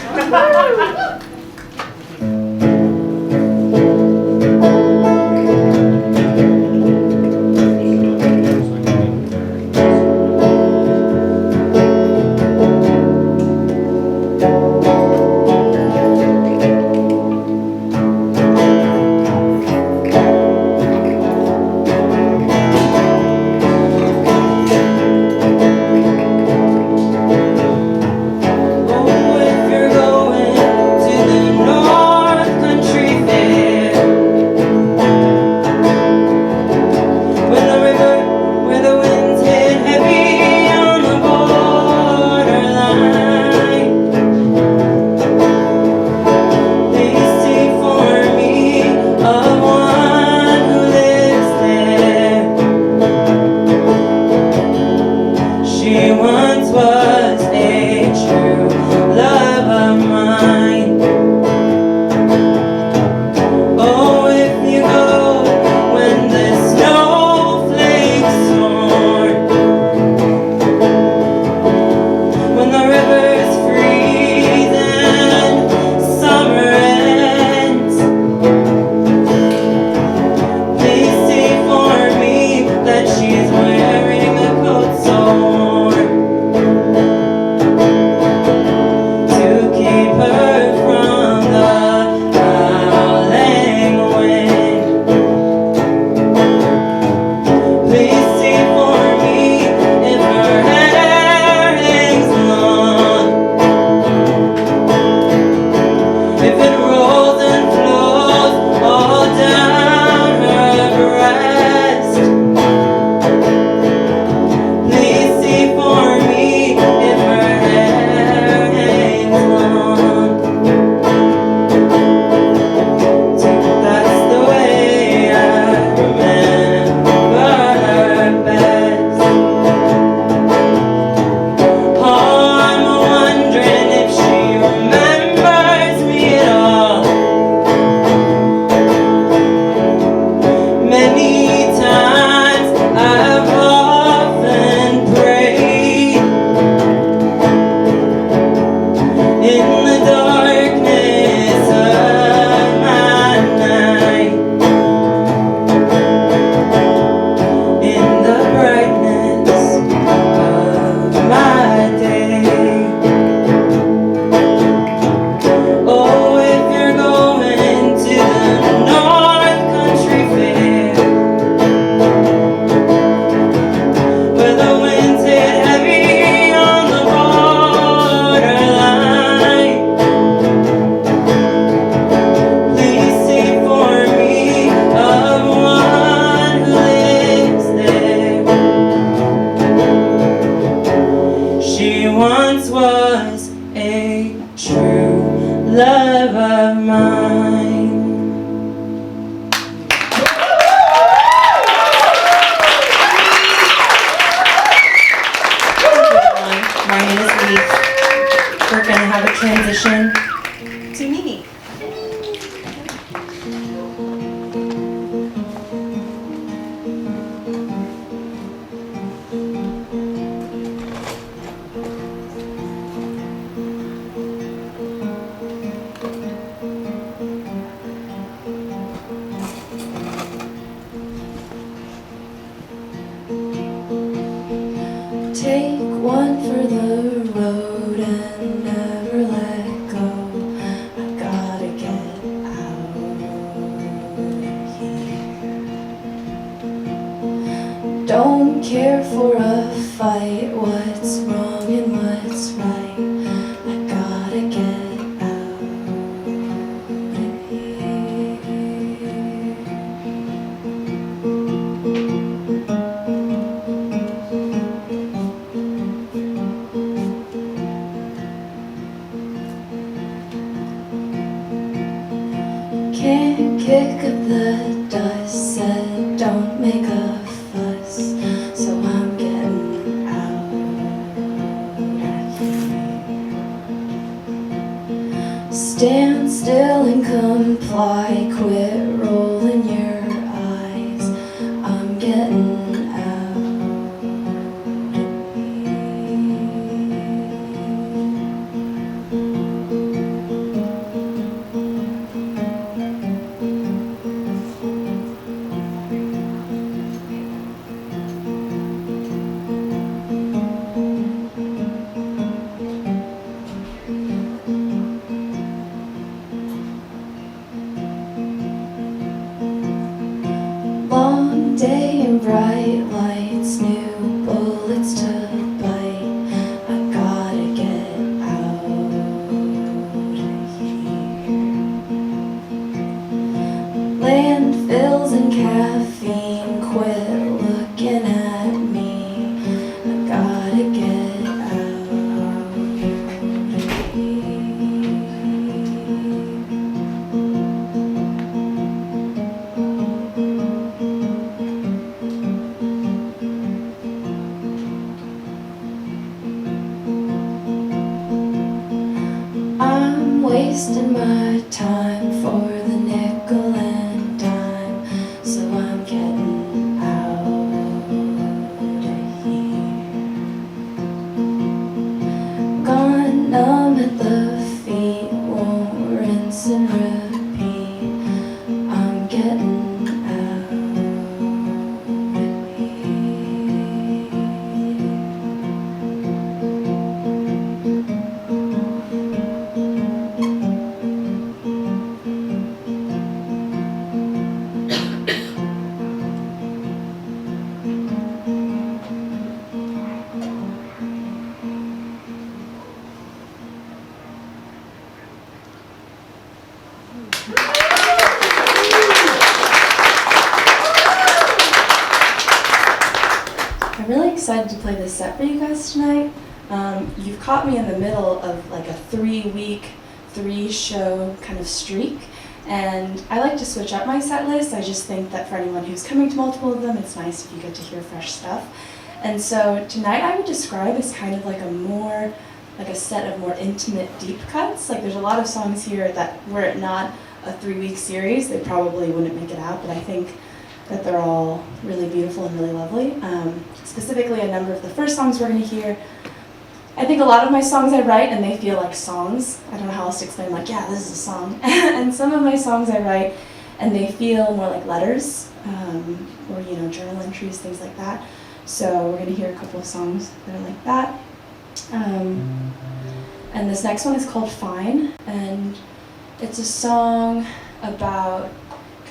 Speaker 3: Transition to Mimi.
Speaker 5: Take one for the road and never let go. I gotta get out of here. Don't care for a fight. What's wrong and what's right? I gotta get out of here. Can't kick up the dust, said don't make a fuss, so I'm getting out of here. Stand still and comply, quit rolling your eyes, I'm getting out. bright lights, new bullets to bite. I gotta get out of here. Landfills and caffeine, quit looking at me. I gotta get out of here. I'm wasting my time for the nickel and dime, so I'm getting out of here. Gone numb at the feet, won't rinse and repeat. I'm getting out of here. I'm really excited to play this set for you guys tonight. You've caught me in the middle of like a 3-week, 3-show kind of streak, and I like to switch up my set list. I just think that for anyone who's coming to multiple of them, it's nice if you get to hear fresh stuff. And so tonight I would describe as kind of like a set of more intimate, deep cuts. Like there's a lot of songs here that were it not a 3-week series, they probably wouldn't make it out, but I think that they're all really beautiful and really lovely. Specifically, a number of the first songs we're going to hear. I think a lot of my songs I write and they feel like songs. I don't know how else to explain, like, yeah, this is a song. And some of my songs I write and they feel more like letters, or, journal entries, things like that. So we're going to hear a couple of songs that are like that. And this next one is called Fine, and it's a song about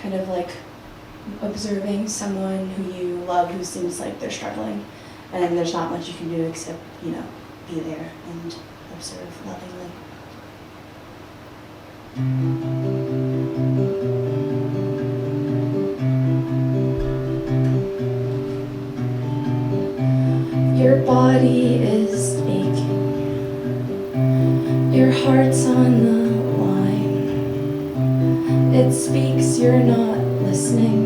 Speaker 5: kind of like observing someone who you love who seems like they're struggling, and there's not much you can do except, be there and observe lovingly. Your body is aching, your heart's on the line. It speaks, you're not listening.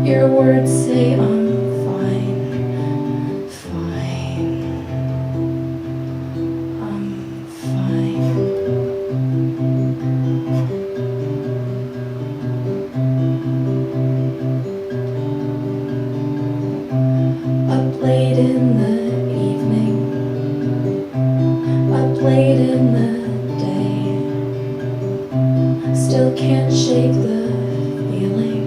Speaker 5: Your words say I'm fine, fine, I'm fine. Up late in the evening, up late in the day, still can't shake the feeling.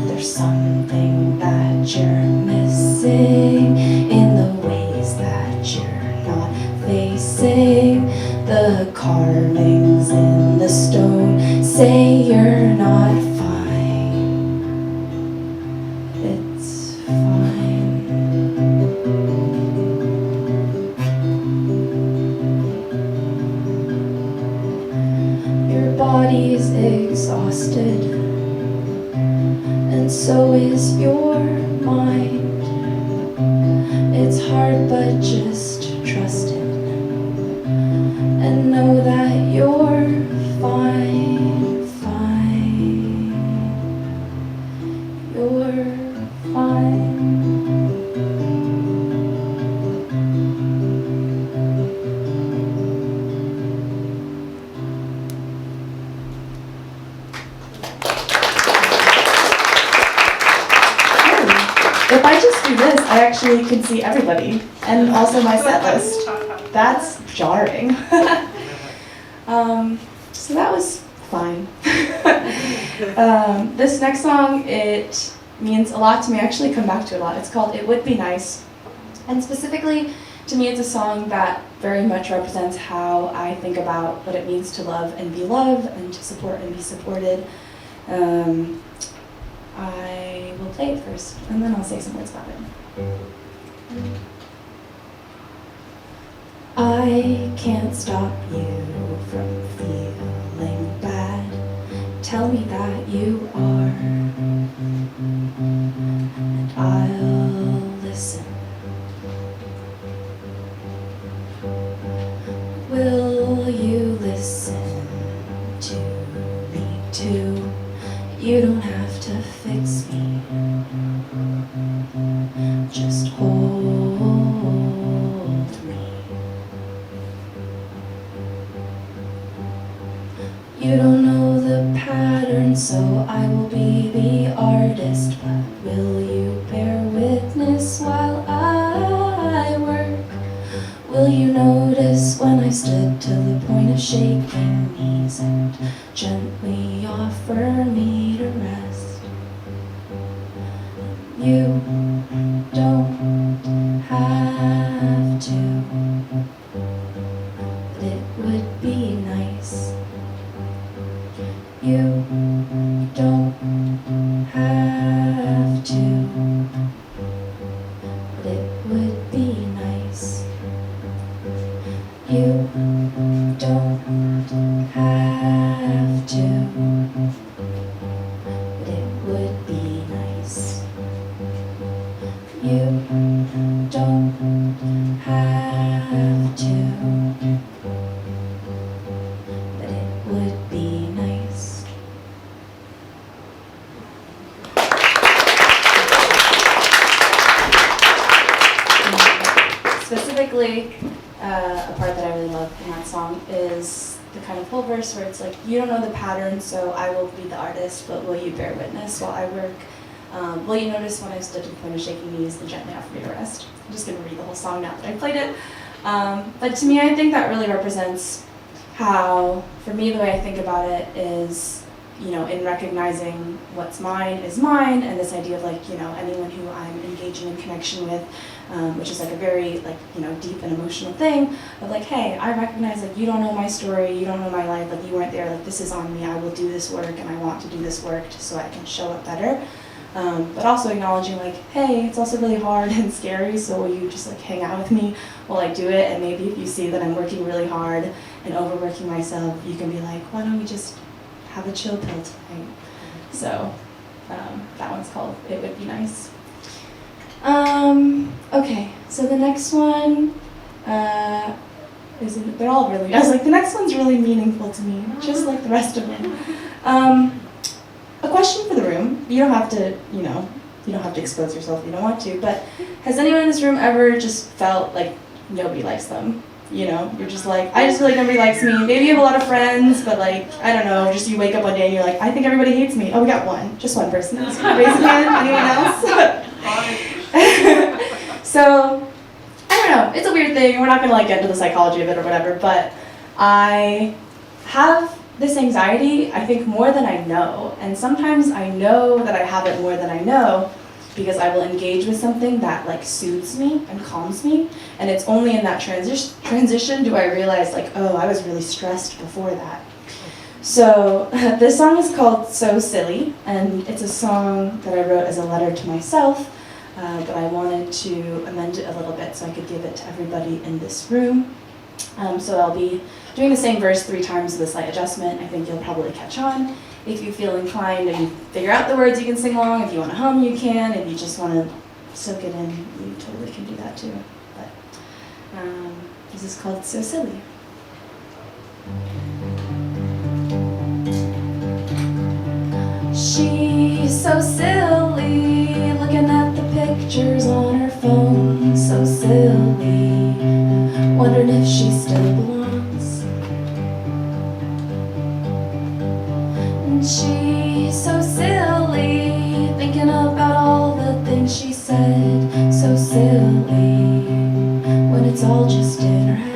Speaker 5: There's something that you're missing in the ways that you're not facing. The carvings in the stone say you're not fine. It's fine. Your body's exhausted, and so is your mind. It's hard, but just trust it and know that you're fine, fine. You're fine. If I just do this, I actually can see everybody and also my set list. That's jarring. So that was fine. This next song, it means a lot to me. I actually come back to it a lot. It's called It Would Be Nice. And specifically, to me, it's a song that very much represents how I think about what it means to love and be loved, and to support and be supported. I will play it first, and then I'll say some words about it. I can't stop you from feeling bad. Tell me that you are, and I'll listen. Will you listen to me too? You don't have to fix me. Just hold me. You don't know the pattern, so I will be the artist. But will you bear witness while I work? Will you notice when I stood to the point of shaking knees and gently offer me to rest? You don't have to, but it would be nice. You don't have to, but it would be nice. You don't have to, but it would be nice. You don't have to, but it would be nice. Specifically, a part that I really love in that song is the kind of whole verse where it's like, you don't know the pattern, so I will be the artist, but will you bear witness while I work? Will you notice when I stood to the point of shaking knees and gently offer me to rest? I'm just going to read the whole song now that I played it. But to me, I think that really represents how, for me, the way I think about it is, you know, in recognizing what's mine is mine, and this idea of like, you know, anyone who I'm engaging in connection with, which is like a very like, you know, deep and emotional thing of like, hey, I recognize like you don't know my story, you don't know my life, like you weren't there, like this is on me, I will do this work and I want to do this work so I can show up better. But also acknowledging like, hey, it's also really hard and scary, so will you just like hang out with me while I do it, and maybe if you see that I'm working really hard and overworking myself, you can be like, why don't we just have a chill pill tonight? So that one's called It Would Be Nice. Okay, so the next one they're all really, I was like, the next one's really meaningful to me, just like the rest of them. A question for the room. You don't have to, you know, you don't have to expose yourself if you don't want to, but has anyone in this room ever just felt like nobody likes them? You know, you're just like, I just feel like nobody likes me. Maybe you have a lot of friends, but like, I don't know, just you wake up one day and you're like, I think everybody hates me. Oh, we got one. Just one person. Raise your hand. Anyone else? So, I don't know. It's a weird thing. We're not going to like get into the psychology of it or whatever, but I have this anxiety, I think, more than I know. And sometimes I know that I have it more than I know because I will engage with something that like soothes me and calms me. And it's only in that transition do I realize like, oh, I was really stressed before that. So this song is called So Silly, and it's a song that I wrote as a letter to myself, but I wanted to amend it a little bit so I could give it to everybody in this room. So I'll be doing the same verse 3 times with a slight adjustment. I think you'll probably catch on. If you feel inclined and you figure out the words, you can sing along. If you want to hum, you can. If you just want to soak it in, you totally can do that too. But this is called So Silly. She's so silly, looking at the pictures on her phone. So silly, wondering if she still belongs. And she's so silly, thinking about all the things she said. So silly, when it's all just in her head.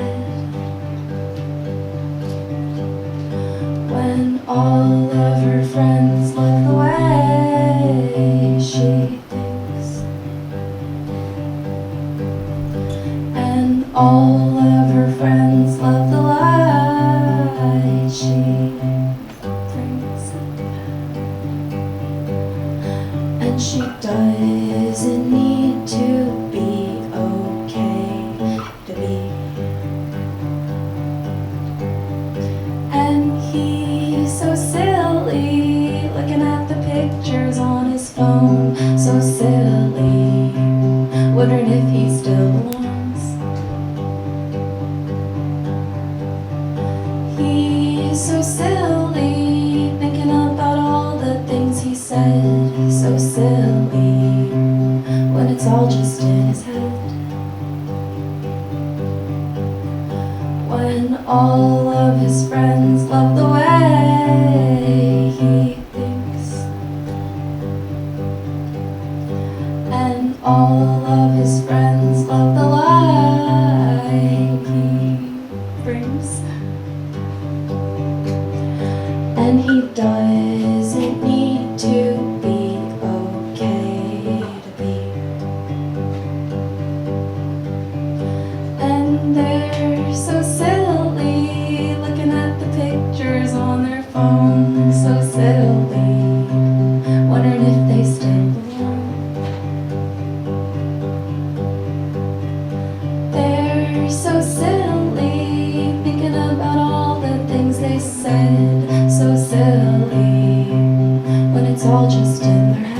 Speaker 5: When all of her friends love the way she thinks, and all of her friends love the light she brings, doesn't need to be okay to be. And he's so silly, looking at the pictures on his phone, so silly, wondering if he still belongs. He's so silly, thinking about all the things he said, so silly, when it's all just in his head. When all of his friends love the way he thinks, and all of his friends love the lie he brings, and he doesn't need to be okay to be. And they're so silly, looking at the pictures on their phone, so silly, wondering if they still belong. They're so silly, thinking about all the things they said, so silly, when it's all just in their head.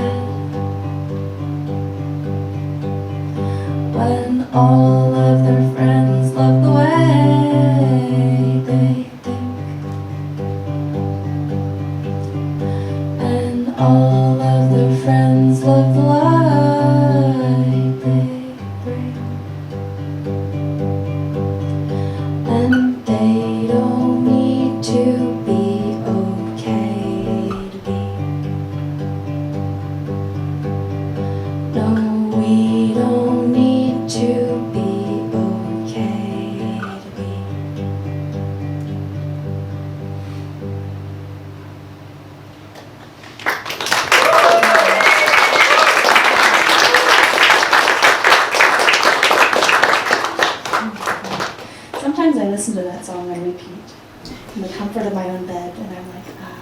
Speaker 5: When all of their friends love the way they think, and all of their friends love the lie they bring, and they don't need to be okay to be. No, we don't need to be okay to be. Sometimes I listen to that song on repeat in the comfort of my own bed, and I'm like, ah.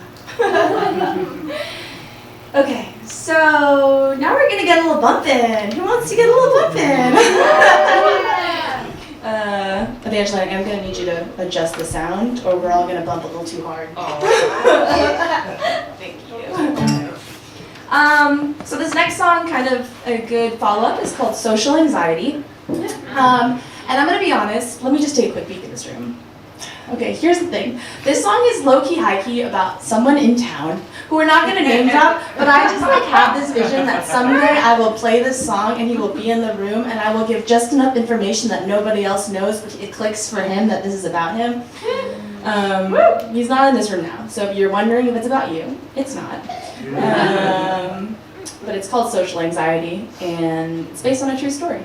Speaker 5: Okay, so now we're gonna get a little bumpin'. Who wants to get a little bumpin'? Evangeline, I'm gonna need you to adjust the sound, or we're all gonna bump a little too hard. Thank you. So this next song, kind of a good follow-up, is called Social Anxiety. And I'm gonna be honest, let me just take a quick peek in this room. Okay, here's the thing. This song is low-key, high-key about someone in town who we're not gonna name drop, but I just like have this vision that someday I will play this song and he will be in the room and I will give just enough information that nobody else knows, but it clicks for him that this is about him. He's not in this room now, so if you're wondering if it's about you, it's not. But it's called Social Anxiety, and it's based on a true story.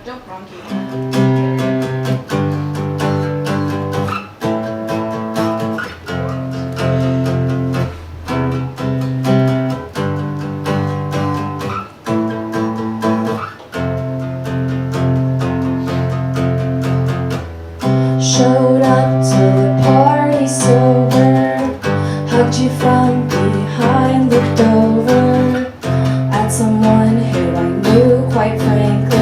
Speaker 5: Don't wrong key. Showed up to the party sober, hugged you from behind, looked over at someone who I knew, quite frankly,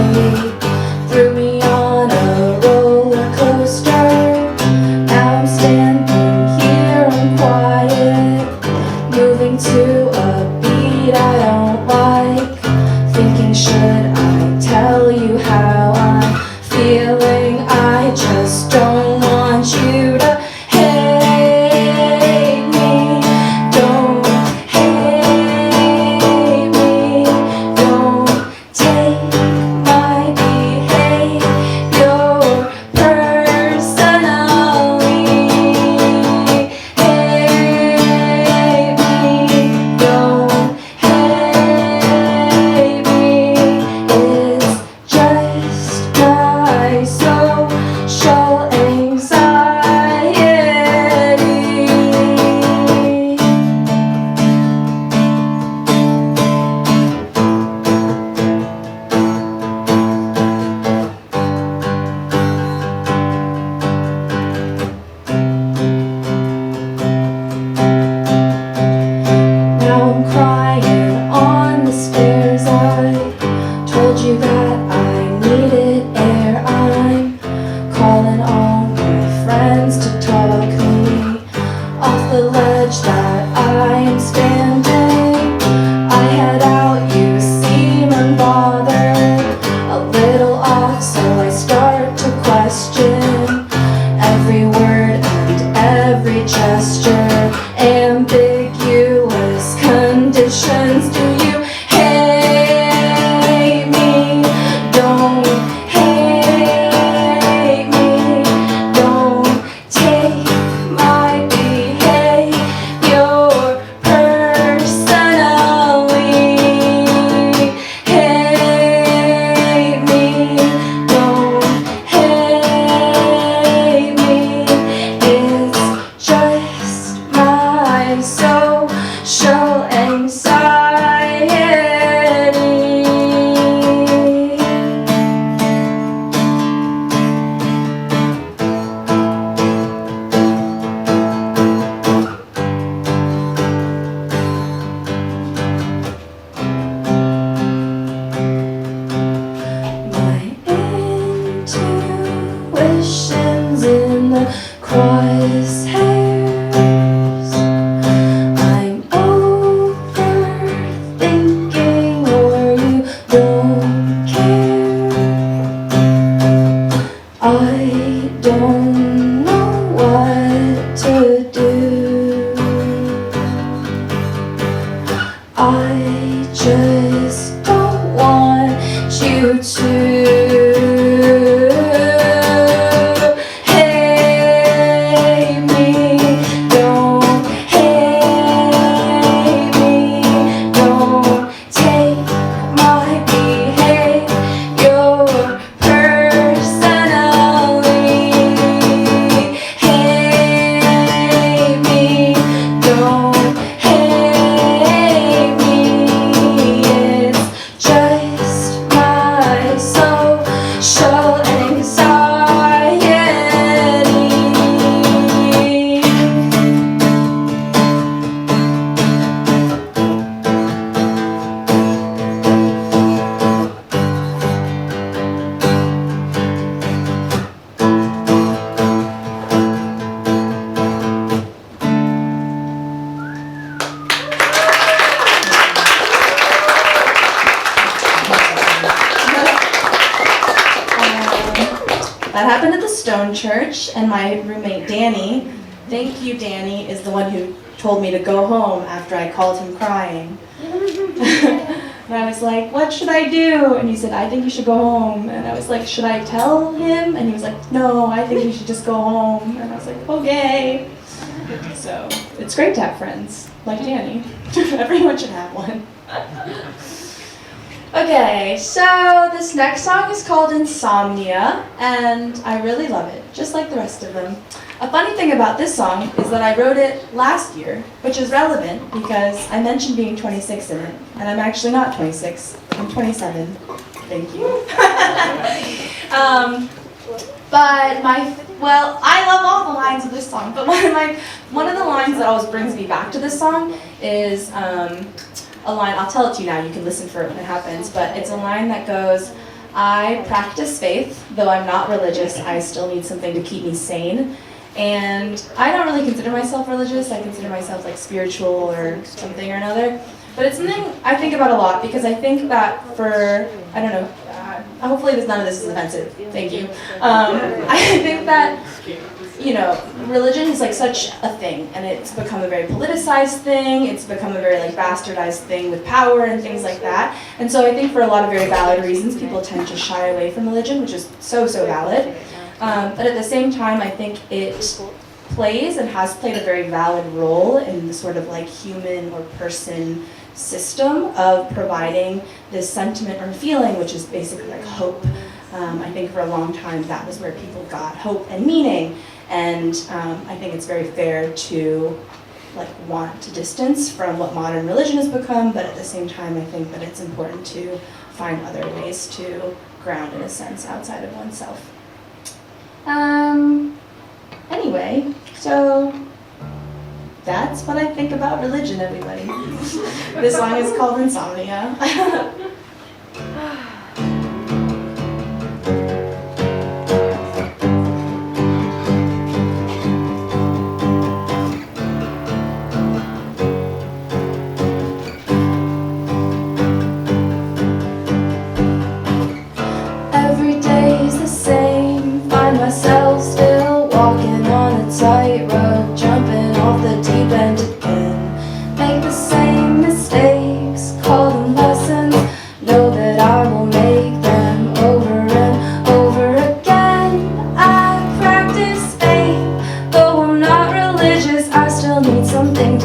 Speaker 5: threw me on a roller coaster. Now I'm standing here, I'm quiet, moving to a beat I don't like, thinking should I tell you how I'm feeling? I just don't want you to hate me. Don't the ledge that I am standing. I head out, you seem unbothered, a little off, so I start to question every word and every gesture. Ambiguous conditions. Do you hate me? Don't hate me. Don't take my behavior personally. Hate me. Don't hate me. It's just my social anxiety. My intuition's in the crosshairs. I'm overthinking, or you don't care. I don't know what to do. I just don't want you to hate me. Don't hate me. Don't take my behavior personally. Hate me. Don't hate me. It's just my social anxiety. That happened at the Stone Church, and my roommate Danny, thank you Danny, is the one who told me to go home after I called him crying. And I was like, what should I do? And he said, I think you should go home. And I was like, should I tell him? And he was like, no, I think you should just go home. And I was like, okay. So it's great to have friends like Danny. Everyone should have one. Okay, so this next song is called Insomnia, and I really love it, just like the rest of them. A funny thing about this song is that I wrote it last year, which is relevant because I mentioned being 26 in it, and I'm actually not 26, I'm 27. Thank you. Well, I love all the lines of this song, but one of the lines that always brings me back to this song is a line, I'll tell it to you now, you can listen for it when it happens, but it's a line that goes, I practice faith, though I'm not religious, I still need something to keep me sane. And I don't really consider myself religious, I consider myself like spiritual or something or another. But it's something I think about a lot because I think that I don't know, hopefully none of this is offensive, thank you. I think that, you know, religion is like such a thing, and it's become a very politicized thing, it's become a very like bastardized thing with power and things like that. And so I think for a lot of very valid reasons, people tend to shy away from religion, which is so valid. But at the same time, I think it plays and has played a very valid role in the sort of like human or person system of providing this sentiment or feeling, which is basically like hope. I think for a long time that was where people got hope and meaning, and I think it's very fair to like want to distance from what modern religion has become, but at the same time I think that it's important to find other ways to ground in a sense outside of oneself. Anyway, so that's what I think about religion, everybody. This song is called Insomnia.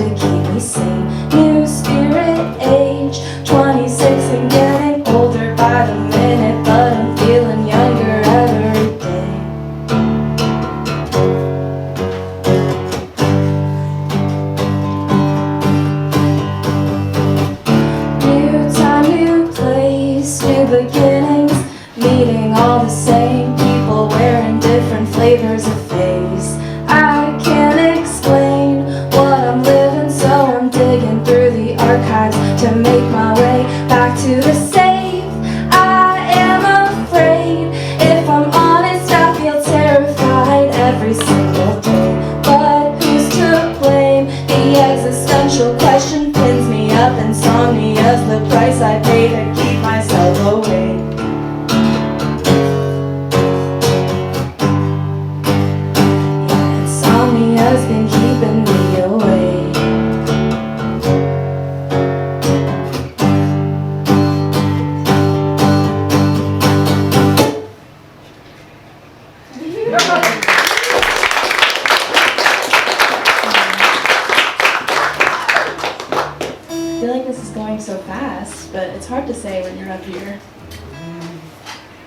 Speaker 5: to keep me sane. New spirit age, 26 and getting older by the minute, but I'm feeling younger every day. New time, new place, new beginnings, meeting all the same people wearing different flavors of face. I can't explain what I'm living, so I'm digging through the archives to make my way back to the safe. I am afraid, if I'm honest, I feel terrified every single day. But who's to blame? The existential question pins me up. Insomnia's the price I pay to keep myself awake. Insomnia's been keeping me awake. I feel like this is going so fast, but it's hard to say when you're up here.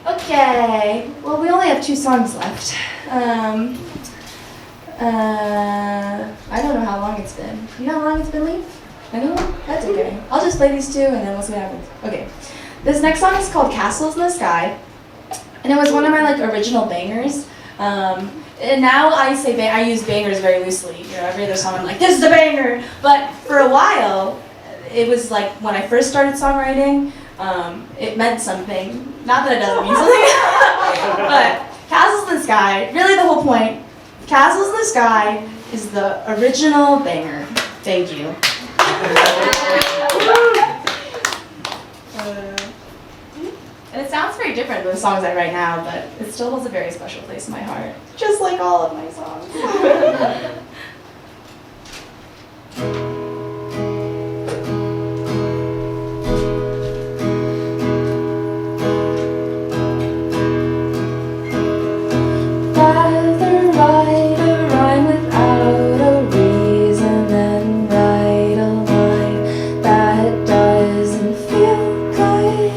Speaker 5: Okay, well, we only have 2 songs left. I don't know how long it's been. You know how long it's been, Lee? I know? That's okay. I'll just play these 2 and then we'll see what happens. Okay. This next song is called Castles in the Sky. And it was one of my original bangers. And now I use bangers very loosely. You know, every other song I'm like, this is a banger! But for a while, it was like when I first started songwriting, it meant something. Not that it doesn't mean something, but Castles in the Sky, really the whole point. Castles in the Sky is the original banger. Thank you. And it sounds very different than the songs I write now, but it still holds a very special place in my heart, just like all of my songs. Rather write a rhyme without a reason than write a line that doesn't feel good.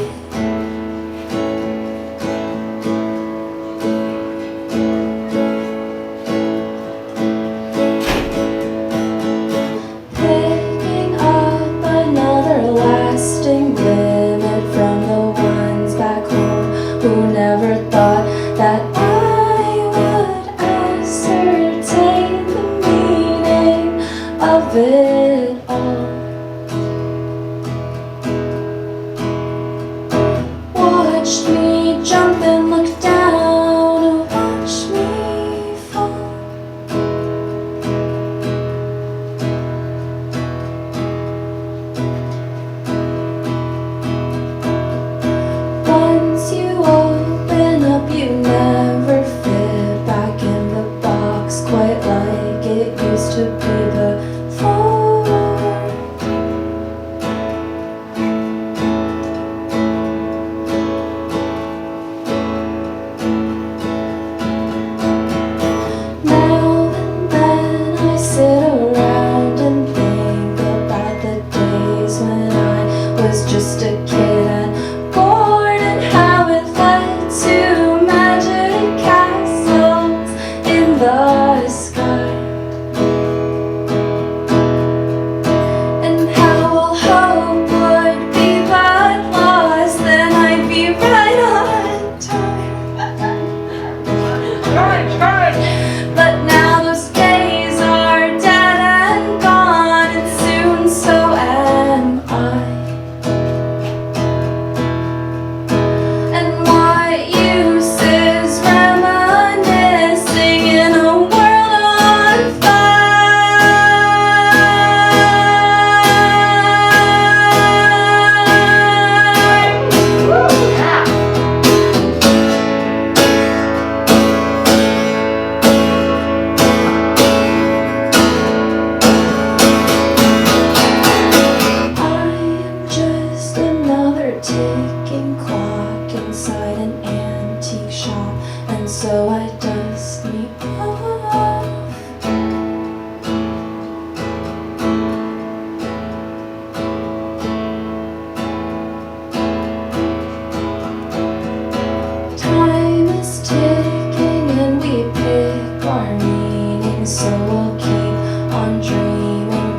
Speaker 5: Picking up another lasting limit from the ones back home who never thought that I would ascertain the meaning of it all. Watched me jump and look down, watch me fall. Once you open up, you never fit back in the box quite like it used to be before.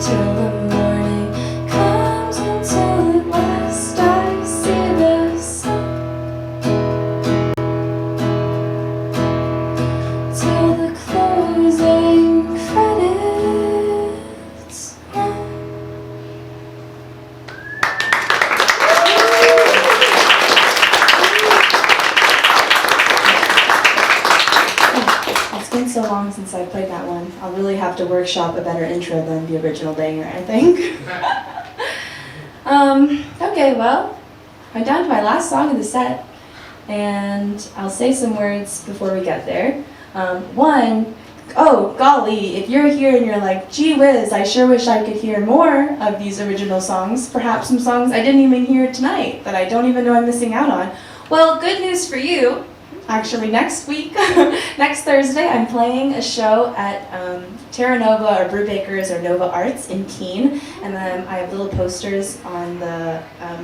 Speaker 5: till the morning comes, until at last I see the sun, till the closing credits run. It's been so long since I played that one. I'll really have to workshop a better intro than the original banger, I think. Okay, well, I'm down to my last song of the set, and I'll say some words before we get there. One, oh golly, if you're here and you're like, gee whiz, I sure wish I could hear more of these original songs, perhaps some songs I didn't even hear tonight that I don't even know I'm missing out on. Well, good news for you. Actually, next week, next Thursday, I'm playing a show at Terra Nova or Brewbakers or Nova Arts in Keene, and then I have little posters on the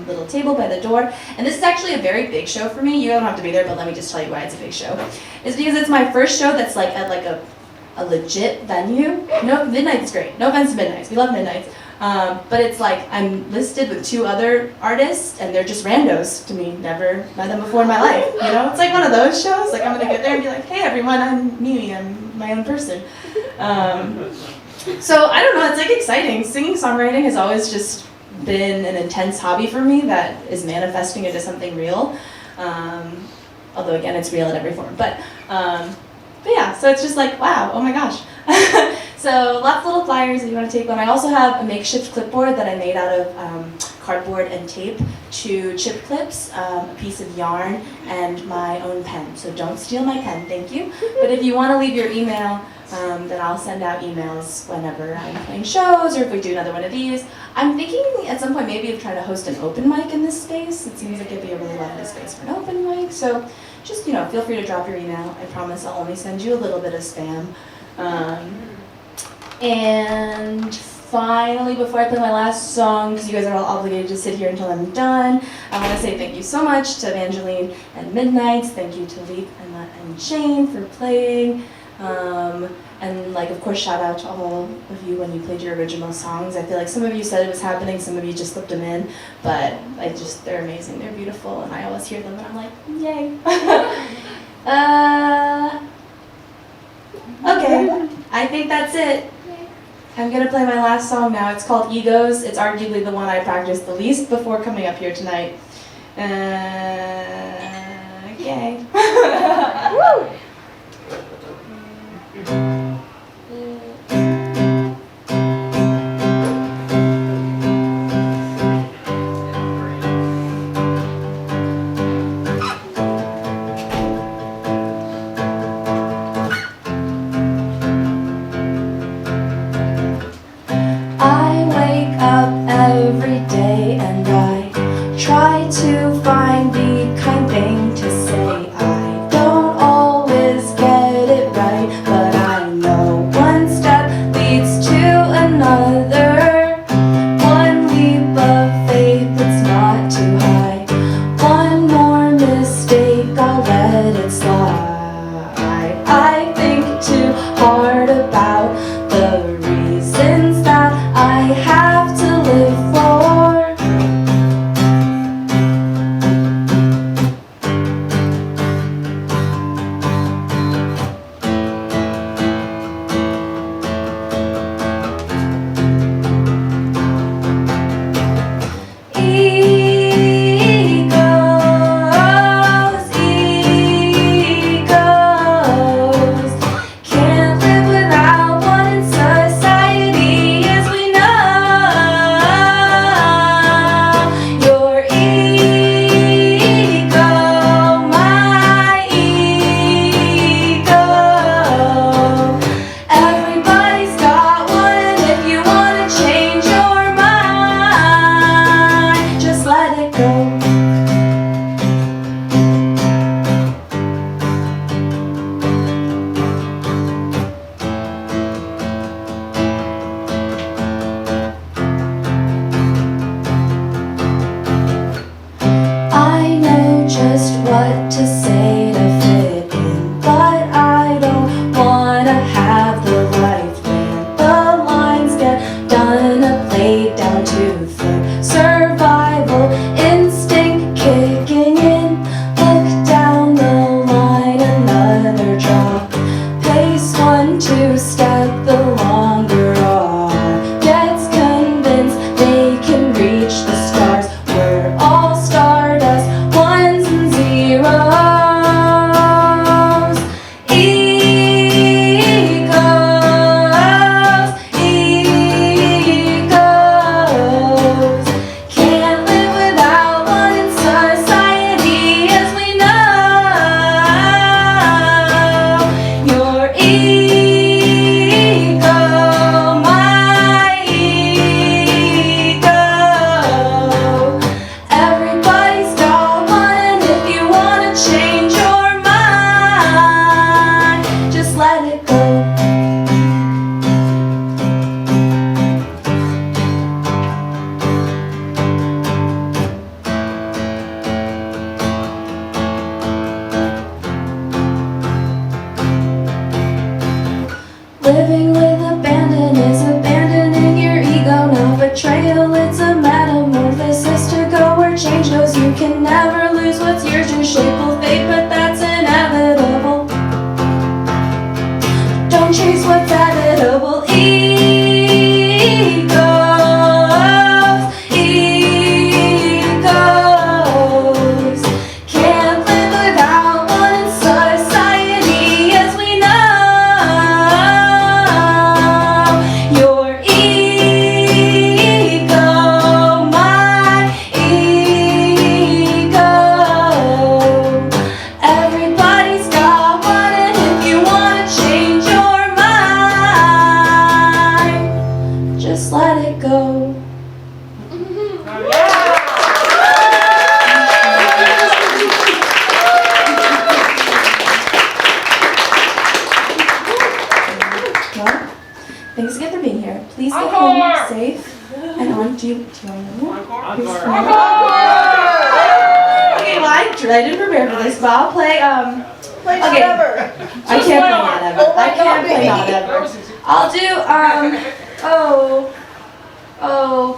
Speaker 5: little table by the door. And this is actually a very big show for me. You don't have to be there, but let me just tell you why it's a big show. It's because it's my first show that's like at like a legit venue. No, Midnight's great. No offense to Midnights, we love Midnights. But it's like I'm listed with 2 other artists, and they're just randos to me. Never met them before in my life. You know, it's like one of those shows. Like I'm gonna get there and be like, "Hey, everyone, I'm Mimi. I'm my own person." So I don't know. It's like exciting. Singing, songwriting has always just been an intense hobby for me that is manifesting into something real. Although again, it's real in every form. But yeah. So it's just like, wow. Oh my gosh. So lots of little flyers if you want to take one. I also have a makeshift clipboard that I made out of cardboard and tape to chip clips, a piece of yarn, and my own pen. So don't steal my pen, thank you. But if you want to leave your email, then I'll send out emails whenever I'm playing shows or if we do another one of these. I'm thinking at some point maybe of trying to host an open mic in this space. It seems like it'd be a really lovely space for an open mic. So just, you know, feel free to drop your email. I promise I'll only send you a little bit of spam. And finally, before I play my last song, because you guys are all obligated to sit here until I'm done, I want to say thank you so much to Evangeline and Midnights. Thank you to Leap, Emma, and Jane for playing. And like, of course, shout out to all of you when you played your original songs. I feel like some of you said it was happening, some of you just slipped them in, but they're amazing, they're beautiful, and I always hear them and I'm like, yay. Okay, I think that's it. I'm gonna play my last song now. It's called Egos. It's arguably the one I practiced the least before coming up here tonight. Okay. Woo! I wake up every day and I try to find the kind thing to say. I don't always let it go. Well, thanks again for being here. Please get home safe. And on, do you want to know more? Okay, well, I didn't prepare for this, but I'll play,
Speaker 1: Play
Speaker 5: okay.
Speaker 1: forever.
Speaker 5: I can't play Not Ever. I can't play Not Ever. I'll do,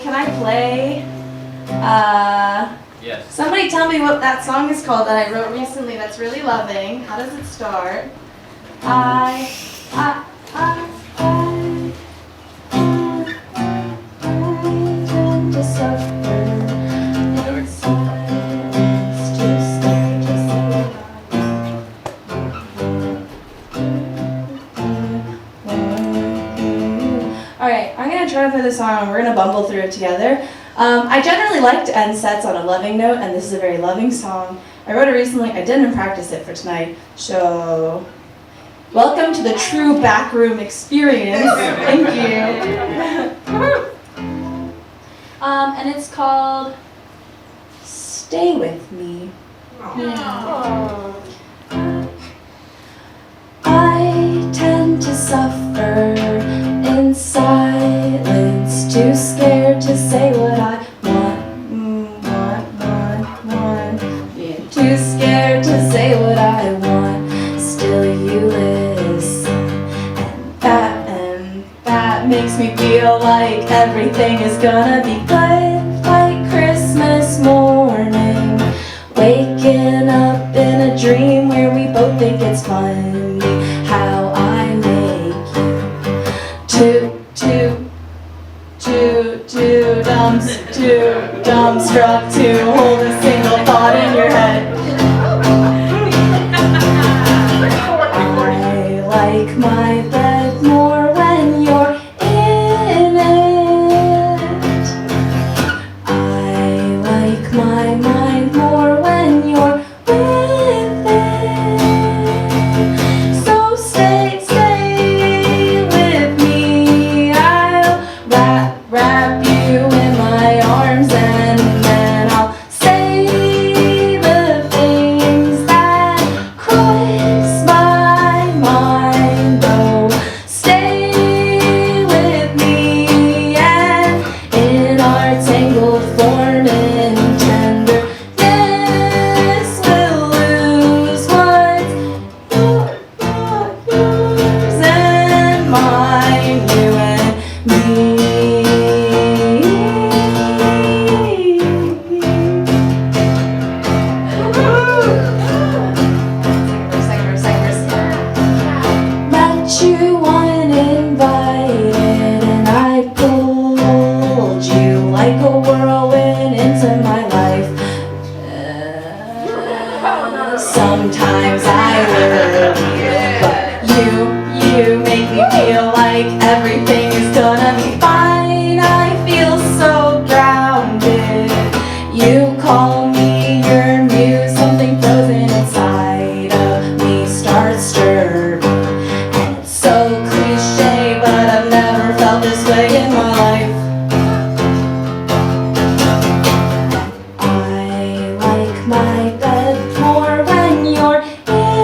Speaker 5: can I play,
Speaker 6: Yes.
Speaker 5: somebody tell me what that song is called that I wrote recently that's really loving. How does it start? I tend to suffer in silence, too scared to say Alright, I'm gonna try to play this song and we're gonna bumble through it together. I generally like to end sets on a loving note, and this is a very loving song. I wrote it recently. I didn't practice it for tonight, so welcome to the true backroom experience. Thank you. And it's called Stay With Me. Yeah. I tend to suffer in silence, too scared to say what I want. Yeah, too scared to say what I want. Still you listen, and that makes me feel like everything is gonna be good, like Christmas morning, waking up in a dream where we both think it's funny how I make you too dumbstruck to hold a single thought in your head. I like my bed more when you're in it. I like my mind more when you're with it. So stay with me. I'll wrap you in my arms, and then I'll say the things that cross my mind. Oh, stay with me, and in our tangled form and tenderness we'll lose what's yours and mine, you and me. Met you uninvited, and I pulled you like a whirlwind into my life. Sometimes I will, but you make me feel like everything is gonna be fine. I feel so grounded. You call me your muse, something frozen inside of me starts stirring. And it's so cliche, but I've never felt this way in my life. I like my bed more when you're in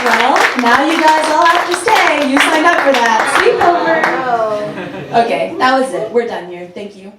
Speaker 5: Well, now you guys all have to stay. You signed up for that. Sleepover. Okay, that was it. We're done here. Thank you.